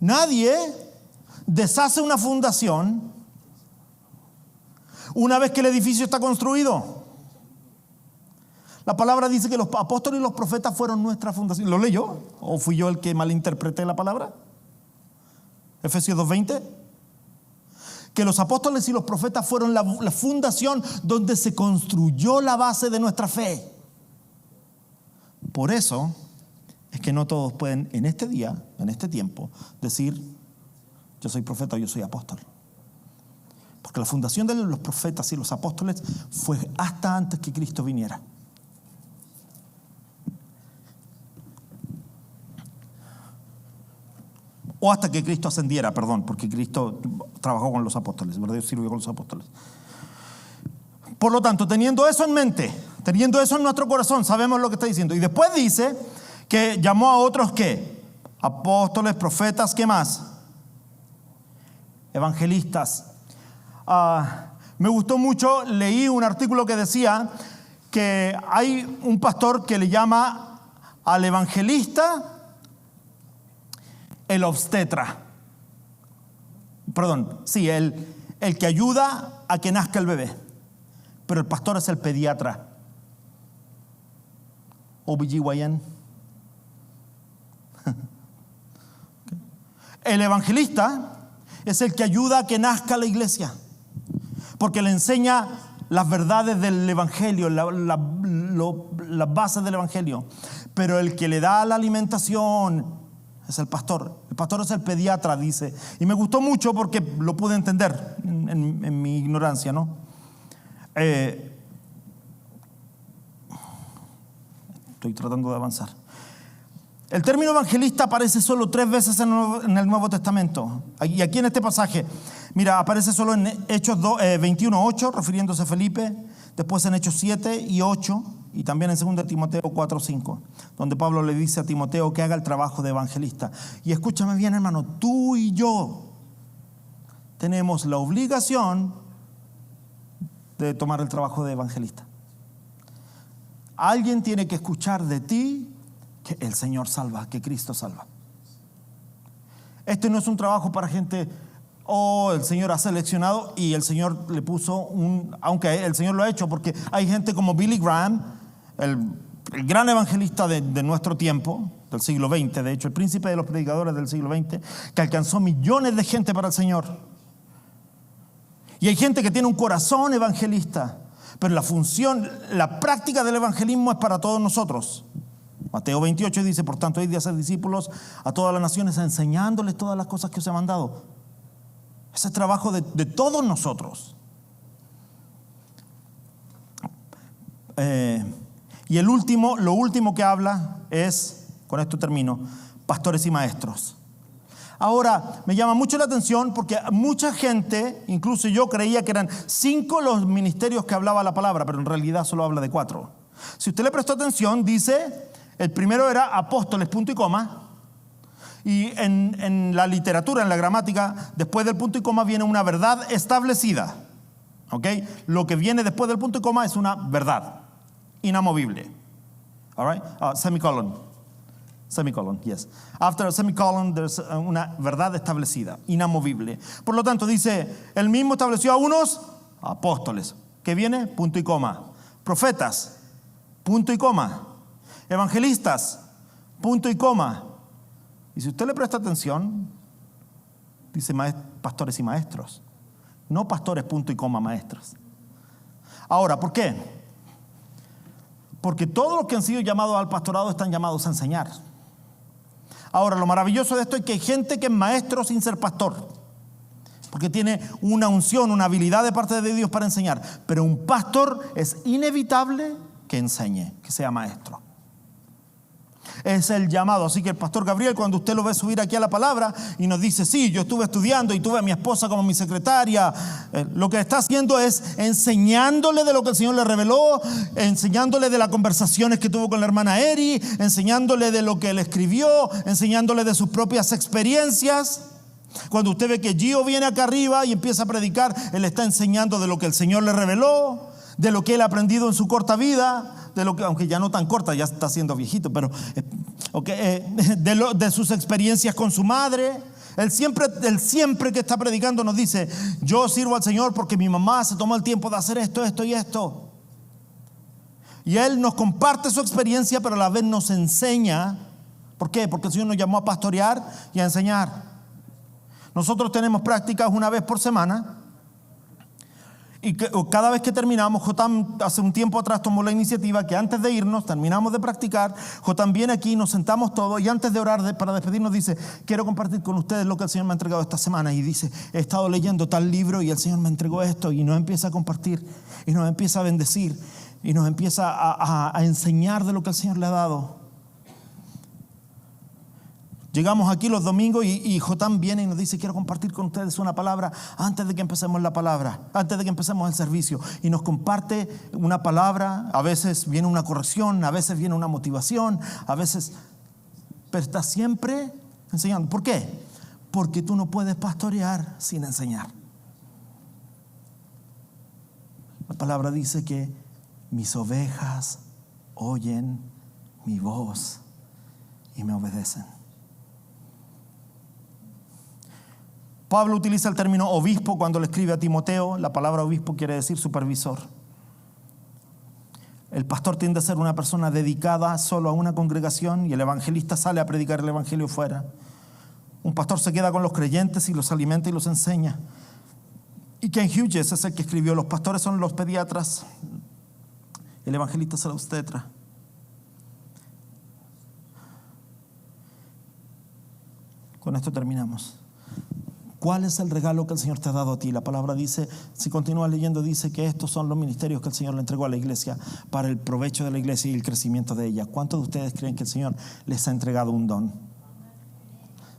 Nadie deshace una fundación una vez que el edificio está construido. La palabra dice que los apóstoles y los profetas fueron nuestra fundación. ¿Lo leyó? ¿O fui yo el que malinterpreté la palabra? Efesios 2:20. Que los apóstoles y los profetas fueron la fundación donde se construyó la base de nuestra fe. Por eso es que no todos pueden en este día, en este tiempo, decir yo soy profeta o yo soy apóstol. Porque la fundación de los profetas y los apóstoles fue hasta antes que Cristo viniera. O hasta que Cristo ascendiera, perdón, porque Cristo trabajó con los apóstoles, ¿verdad? Dios sirvió con los apóstoles. Por lo tanto, teniendo eso en mente, teniendo eso en nuestro corazón, sabemos lo que está diciendo. Y después dice que llamó a otros, ¿qué? Apóstoles, profetas, ¿qué más? Evangelistas. Me gustó mucho, leí un artículo que decía que hay un pastor que le llama al evangelista el obstetra. Perdón, sí, el que ayuda a que nazca el bebé. Pero el pastor es el pediatra. OBGYN. El evangelista es el que ayuda a que nazca la iglesia. Porque le enseña las verdades del evangelio, las bases del evangelio. Pero el que le da la alimentación es el pastor. El pastor es el pediatra, dice. Y me gustó mucho porque lo pude entender en mi ignorancia, ¿no? Estoy tratando de avanzar. El término evangelista aparece solo 3 veces en el Nuevo Testamento. Y aquí en este pasaje, Mira, aparece solo en Hechos 21:8, refiriéndose a Felipe, después en Hechos 7:8 y también en 2 Timoteo 4:5, donde Pablo le dice a Timoteo que haga el trabajo de evangelista. Y escúchame bien, hermano, tú y yo tenemos la obligación de tomar el trabajo de evangelista. Alguien tiene que escuchar de ti que el Señor salva, que Cristo salva. Este no es un trabajo para gente, el Señor ha seleccionado y el Señor le puso aunque el Señor lo ha hecho, porque hay gente como Billy Graham, el gran evangelista de nuestro tiempo, del siglo XX, de hecho el príncipe de los predicadores del siglo XX, que alcanzó millones de gente para el Señor. Y hay gente que tiene un corazón evangelista, pero la función, la práctica del evangelismo es para todos nosotros. Mateo 28 dice, por tanto, id de hacer discípulos a todas las naciones, enseñándoles todas las cosas que os he mandado. Ese es trabajo de todos nosotros. Y lo último que habla es, con esto termino, pastores y maestros. Ahora, me llama mucho la atención porque mucha gente, incluso yo creía que eran 5 los ministerios que hablaba la palabra, pero en realidad solo habla de 4. Si usted le prestó atención, dice, el primero era apóstoles, punto y coma. Y en la literatura, en la gramática, después del punto y coma viene una verdad establecida. ¿Ok? Lo que viene después del punto y coma es una verdad inamovible. All right? Semicolon, yes. After a semicolon, there's una verdad establecida, inamovible. Por lo tanto, dice, él mismo estableció a unos apóstoles. ¿Qué viene? Punto y coma. Profetas, punto y coma. Evangelistas, punto y coma. Y si usted le presta atención, dice pastores y maestros. No pastores, punto y coma, maestros. Ahora, ¿por qué? Porque todos los que han sido llamados al pastorado están llamados a enseñar. Ahora, lo maravilloso de esto es que hay gente que es maestro sin ser pastor, porque tiene una unción, una habilidad de parte de Dios para enseñar. Pero un pastor es inevitable que enseñe, que sea maestro. Es el llamado. Así que el pastor Gabriel, cuando usted lo ve subir aquí a la palabra y nos dice, sí, yo estuve estudiando y tuve a mi esposa como mi secretaria, lo que está haciendo es enseñándole de lo que el Señor le reveló, enseñándole de las conversaciones que tuvo con la hermana Eri, enseñándole de lo que él escribió, enseñándole de sus propias experiencias. Cuando usted ve que Gio viene acá arriba y empieza a predicar, él está enseñando de lo que el Señor le reveló, de lo que él ha aprendido en su corta vida, de lo que, aunque ya no tan corta, ya está siendo viejito, pero de sus experiencias con su madre. Él siempre que está predicando nos dice, yo sirvo al Señor porque mi mamá se tomó el tiempo de hacer esto, esto y esto. Y él nos comparte su experiencia, pero a la vez nos enseña. ¿Por qué? Porque el Señor nos llamó a pastorear y a enseñar. Nosotros tenemos prácticas una vez por semana. Y cada vez que terminamos, Jotam hace un tiempo atrás tomó la iniciativa que antes de irnos, terminamos de practicar, Jotam viene aquí, nos sentamos todos y antes de orar para despedirnos dice, quiero compartir con ustedes lo que el Señor me ha entregado esta semana. Y dice, he estado leyendo tal libro y el Señor me entregó esto, y nos empieza a compartir y nos empieza a bendecir y nos empieza a enseñar de lo que el Señor le ha dado. Llegamos aquí los domingos y Jotam viene y nos dice, quiero compartir con ustedes una palabra antes de que empecemos la palabra, antes de que empecemos el servicio. Y nos comparte una palabra, a veces viene una corrección, a veces viene una motivación, a veces, pero está siempre enseñando. ¿Por qué? Porque tú no puedes pastorear sin enseñar. La palabra dice que mis ovejas oyen mi voz y me obedecen. Pablo utiliza el término obispo cuando le escribe a Timoteo. La palabra obispo quiere decir supervisor. El pastor tiende a ser una persona dedicada solo a una congregación y el evangelista sale a predicar el evangelio fuera. Un pastor se queda con los creyentes y los alimenta y los enseña. Y Ken Hughes es el que escribió, los pastores son los pediatras, el evangelista es el obstetra. Con esto terminamos. ¿Cuál es el regalo que el Señor te ha dado a ti? La palabra dice, si continúas leyendo, dice que estos son los ministerios que el Señor le entregó a la iglesia para el provecho de la iglesia y el crecimiento de ella. ¿Cuántos de ustedes creen que el Señor les ha entregado un don?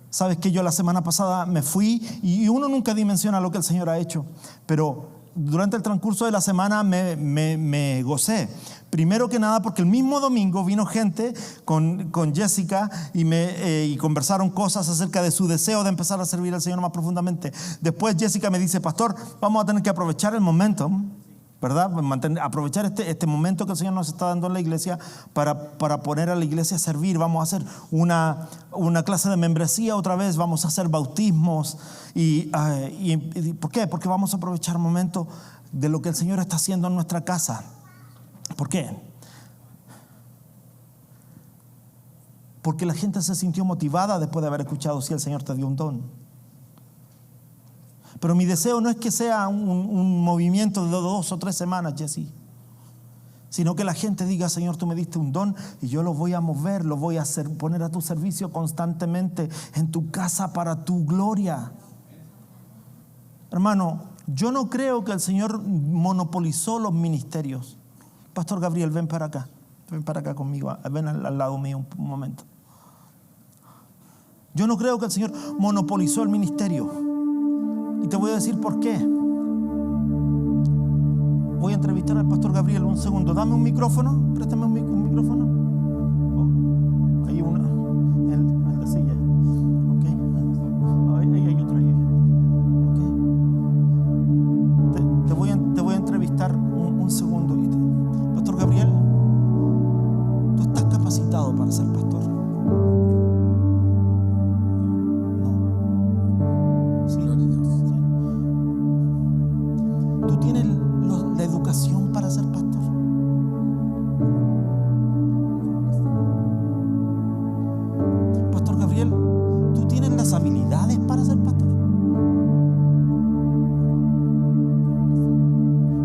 Sabes que yo la semana pasada me fui y uno nunca dimensiona lo que el Señor ha hecho, pero durante el transcurso de la semana me gocé. Primero que nada porque el mismo domingo vino gente con Jessica y conversaron cosas acerca de su deseo de empezar a servir al Señor más profundamente. Después Jessica me dice: pastor, vamos a tener que aprovechar el momento, ¿verdad? Aprovechar este momento que el Señor nos está dando en la iglesia para poner a la iglesia a servir. Vamos a hacer una clase de membresía otra vez, vamos a hacer bautismos. ¿Y por qué? Porque vamos a aprovechar el momento de lo que el Señor está haciendo en nuestra casa. ¿Por qué? Porque la gente se sintió motivada después de haber escuchado si el Señor te dio un don. Pero mi deseo no es que sea un movimiento de 2 o 3 semanas, Jesse, sino que la gente diga: Señor, tú me diste un don y yo lo voy a mover, lo voy a poner a tu servicio constantemente en tu casa para tu gloria. Hermano, yo no creo que el Señor monopolizó los ministerios. Pastor Gabriel, ven para acá conmigo, ven al lado mío un momento. Yo no creo que el Señor monopolizó el ministerio. Y te voy a decir por qué. Voy a entrevistar al pastor Gabriel un segundo. Dame un micrófono, préstame un micrófono. Hay una en la silla. Okay. Ahí hay otra ahí. Okay. Te voy a entrevistar un segundo. Pastor Gabriel, tú estás capacitado para ser pastor. Para ser pastor. Pastor Gabriel, ¿tú tienes las habilidades para ser pastor?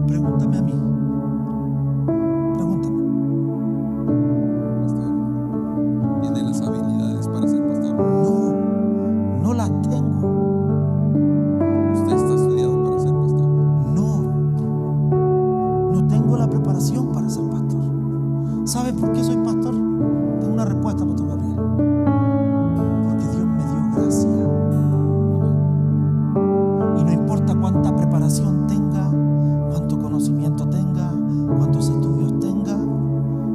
Pregúntame a mí. Pregúntame. Pastor, ¿tiene las habilidades para ser pastor? No las tengo. ¿Usted está estudiado para ser pastor? No tengo la preparación para ser pastor. ¿Sabes por qué soy pastor? Tengo una respuesta, pastor Gabriel. Porque Dios me dio gracia. Y no importa cuánta preparación tenga, cuánto conocimiento tenga, cuántos estudios tenga,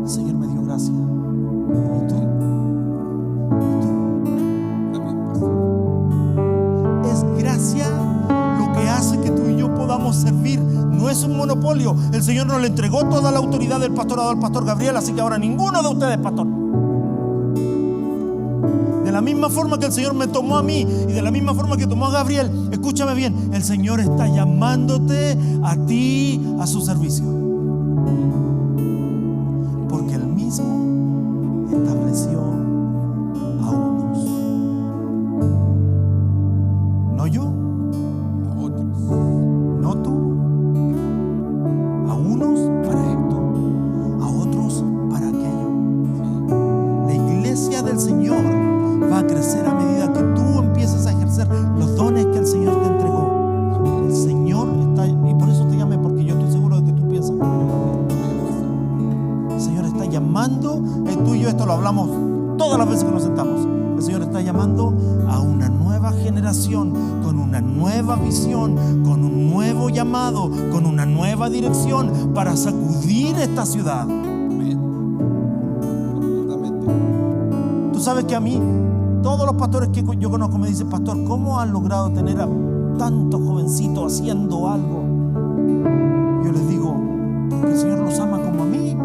el Señor me dio gracia. ¿Y tú? También, pastor. Es gracia lo que hace que tú y yo podamos servir. No es un monopolio. El Señor nos le entregó toda la autoridad del pastorado al pastor Gabriel, así que ahora ninguno de ustedes es pastor. De la misma forma que el Señor me tomó a mí y de la misma forma que tomó a Gabriel, escúchame bien, el Señor está llamándote a ti a su servicio. Porque Él mismo estableció a unos. No yo, A otros. no tú. A unos para esto, a otros para aquello. La iglesia del Señor va a crecer a medida que tú empieces a ejercer los dones que el Señor te entregó. El Señor está, y por eso te llamé, porque yo estoy seguro de que tú piensas como yo. El Señor está llamando, tú y yo esto lo hablamos todas las veces que nos sentamos. El Señor está llamando a una nueva generación con una nueva visión, con un nuevo llamado, con una nueva dirección para sacudir esta ciudad. Amén. Completamente. Tú sabes que a mí, todos los pastores que yo conozco me dicen: pastor, ¿cómo han logrado tener a tantos jovencitos haciendo algo? Yo les digo: porque el Señor los ama como a mí.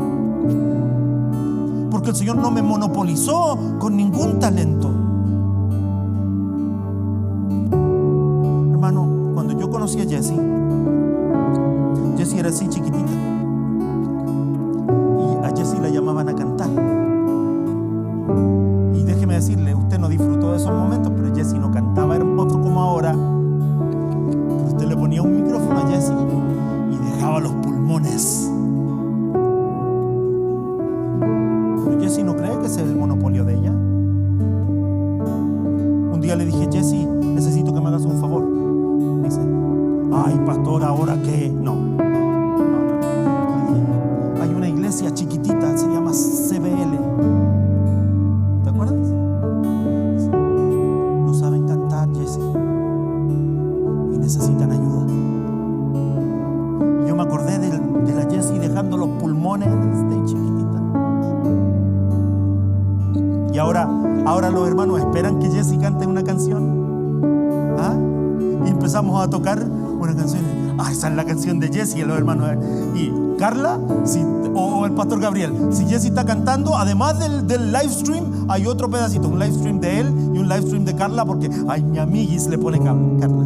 Porque el Señor no me monopolizó con ningún talento. Hermano, cuando yo conocí a Jessie era así chiquitita. Y a Jessie la llamaban a cantar. Y déjeme decirle, usted no disfrutó de esos momentos, pero Jessie no cantaba hermoso como ahora. Pero usted le ponía un micrófono a Jessie y dejaba los pulmones. Pero Jessie no cree que ese es el monopolio de ella. Un día le dije: Jessie, necesito que me hagas un favor. Dice: ay, pastor, ¿ahora qué? No. Hay una iglesia chiquitita, se llama CBL. ¿Te acuerdas? Nos dejando los pulmones en el stage, chiquitita. Y ahora los hermanos esperan que Jesse cante una canción. ¿Ah? Y empezamos a tocar una canción. Esa es la canción de Jesse, y los hermanos. Y Carla, o el pastor Gabriel, si Jesse está cantando, además del live stream, hay otro pedacito, un live stream de él y un live stream de Carla, porque mi amiguis le pone Carla.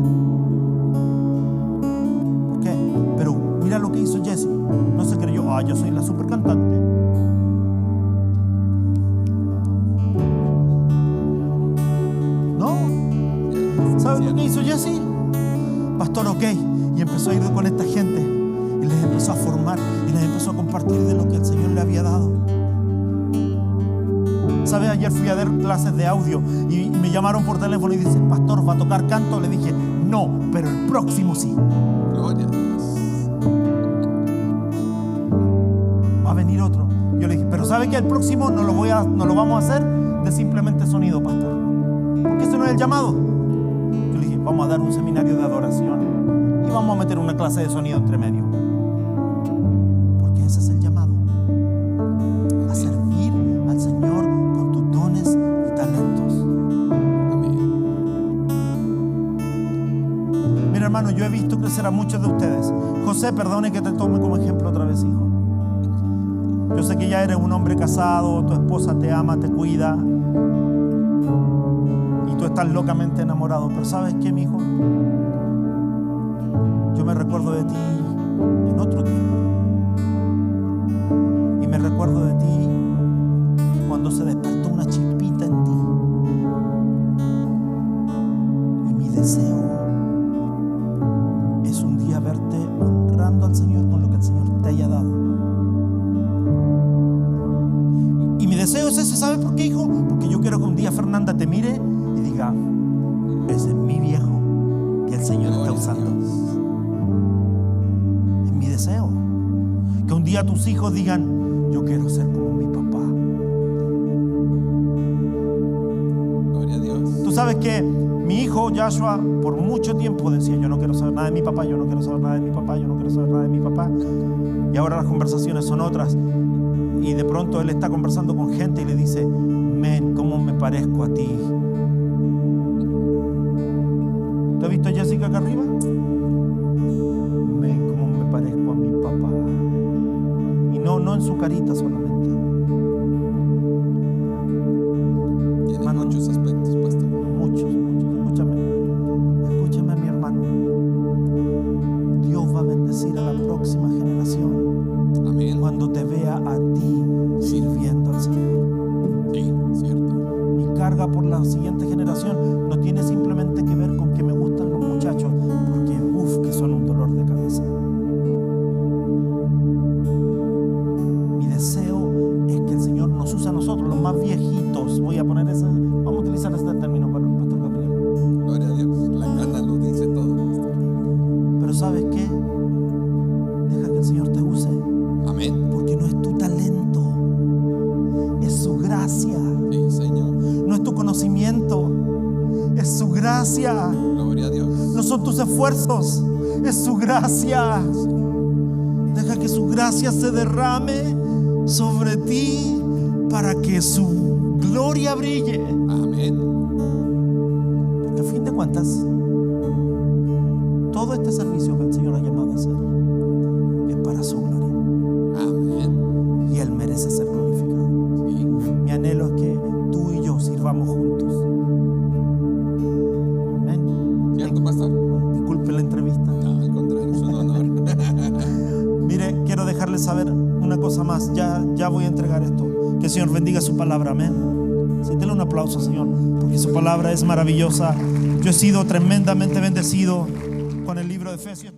¿Por qué? Pero mira lo que hizo Jesse. No se creyó, yo soy la super cantante. No. ¿Sabes lo que hizo Jesse? Pastor, ok. Y empezó a ir con esta gente y les empezó a formar y les empezó a compartir de lo que el Señor le había dado. ¿Sabes? Ayer fui a dar clases de audio y me llamaron por teléfono y dicen, pastor, ¿va a tocar canto? Le dije, no, pero el próximo sí. Gloria a Dios. Va a venir otro. Yo le dije, pero ¿sabe que el próximo no lo vamos a hacer de simplemente sonido, pastor? Porque ese no es el llamado. Yo le dije, vamos a dar un seminario de adoración y vamos a meter una clase de sonido entre medio. Porque ese es el llamado. A servir al Señor con tus dones y talentos. Amén. Mira, hermano, yo he visto crecer a muchos de ustedes. José, perdone que te tome como ejemplo otra vez, hijo. Yo sé que ya eres un hombre casado, tu esposa te ama, te cuida y tú estás locamente enamorado. Pero ¿sabes qué, mi hijo? Yo me recuerdo de ti en otro tiempo. Y me recuerdo de ti cuando se despertó una chispita en ti. Y mi deseo es un día verte honrando al Señor con lo que el Señor te haya dado. Y mi deseo es ese, ¿sabes por qué, hijo? Porque yo quiero que un día Fernanda te mire y diga, ese es mi viejo que el Señor está usando. Es mi deseo. Que un día tus hijos digan, yo quiero ser como mi papá. Gloria a Dios. Tú sabes que mi hijo Joshua por mucho tiempo decía, yo no quiero saber nada de mi papá, yo no quiero saber nada de mi papá, yo no quiero saber nada de mi papá. Y ahora las conversaciones son otras. Y de pronto él está conversando con gente y le dice, men, ¿cómo me parezco a ti? ¿Te has visto a Jessica acá arriba? Men, ¿cómo me parezco a mi papá? Y no en su carita solamente. Tiene Hermano, muchos aspectos, pastor. Muchos. Escúchame, mi hermano. Dios va a bendecir a la próxima generación Amén. cuando te vea a ti sirviendo al Señor. Sí, cierto. Mi carga por la siguiente generación no tiene simplemente que ver con que me gustan los muchachos, porque que son un dolor de cabeza. Mi deseo es que el Señor nos use a nosotros, los más viejitos. Vamos a utilizar este término para el pastor Gabriel. Gloria a Dios. La cana lo dice todo, pastor. Pero ¿sabes qué? Deja que el Señor te use. Amén. Porque no es tu talento, es su gracia. Sí, Señor. No es tu conocimiento, es su gracia. Gloria a Dios. No son tus esfuerzos, es su gracia. Deja que su gracia se derrame sobre ti para que su gloria brille. Amén. Porque a fin de cuentas, todo este servicio que el Señor ha llamado a hacer es para su gloria. Amén. Y Él merece ser glorificado. Sí. Mi anhelo es que tú y yo sirvamos juntos. Amén. ¿Cierto, pastor? Disculpe la entrevista. No, al contrario, es un honor. Mire, quiero dejarles saber una cosa más. Ya voy a entregar esto. Que el Señor bendiga su palabra. Amén. Sí, denle un aplauso, Señor, porque su palabra es maravillosa. Yo he sido tremendamente bendecido con el libro de Efesios.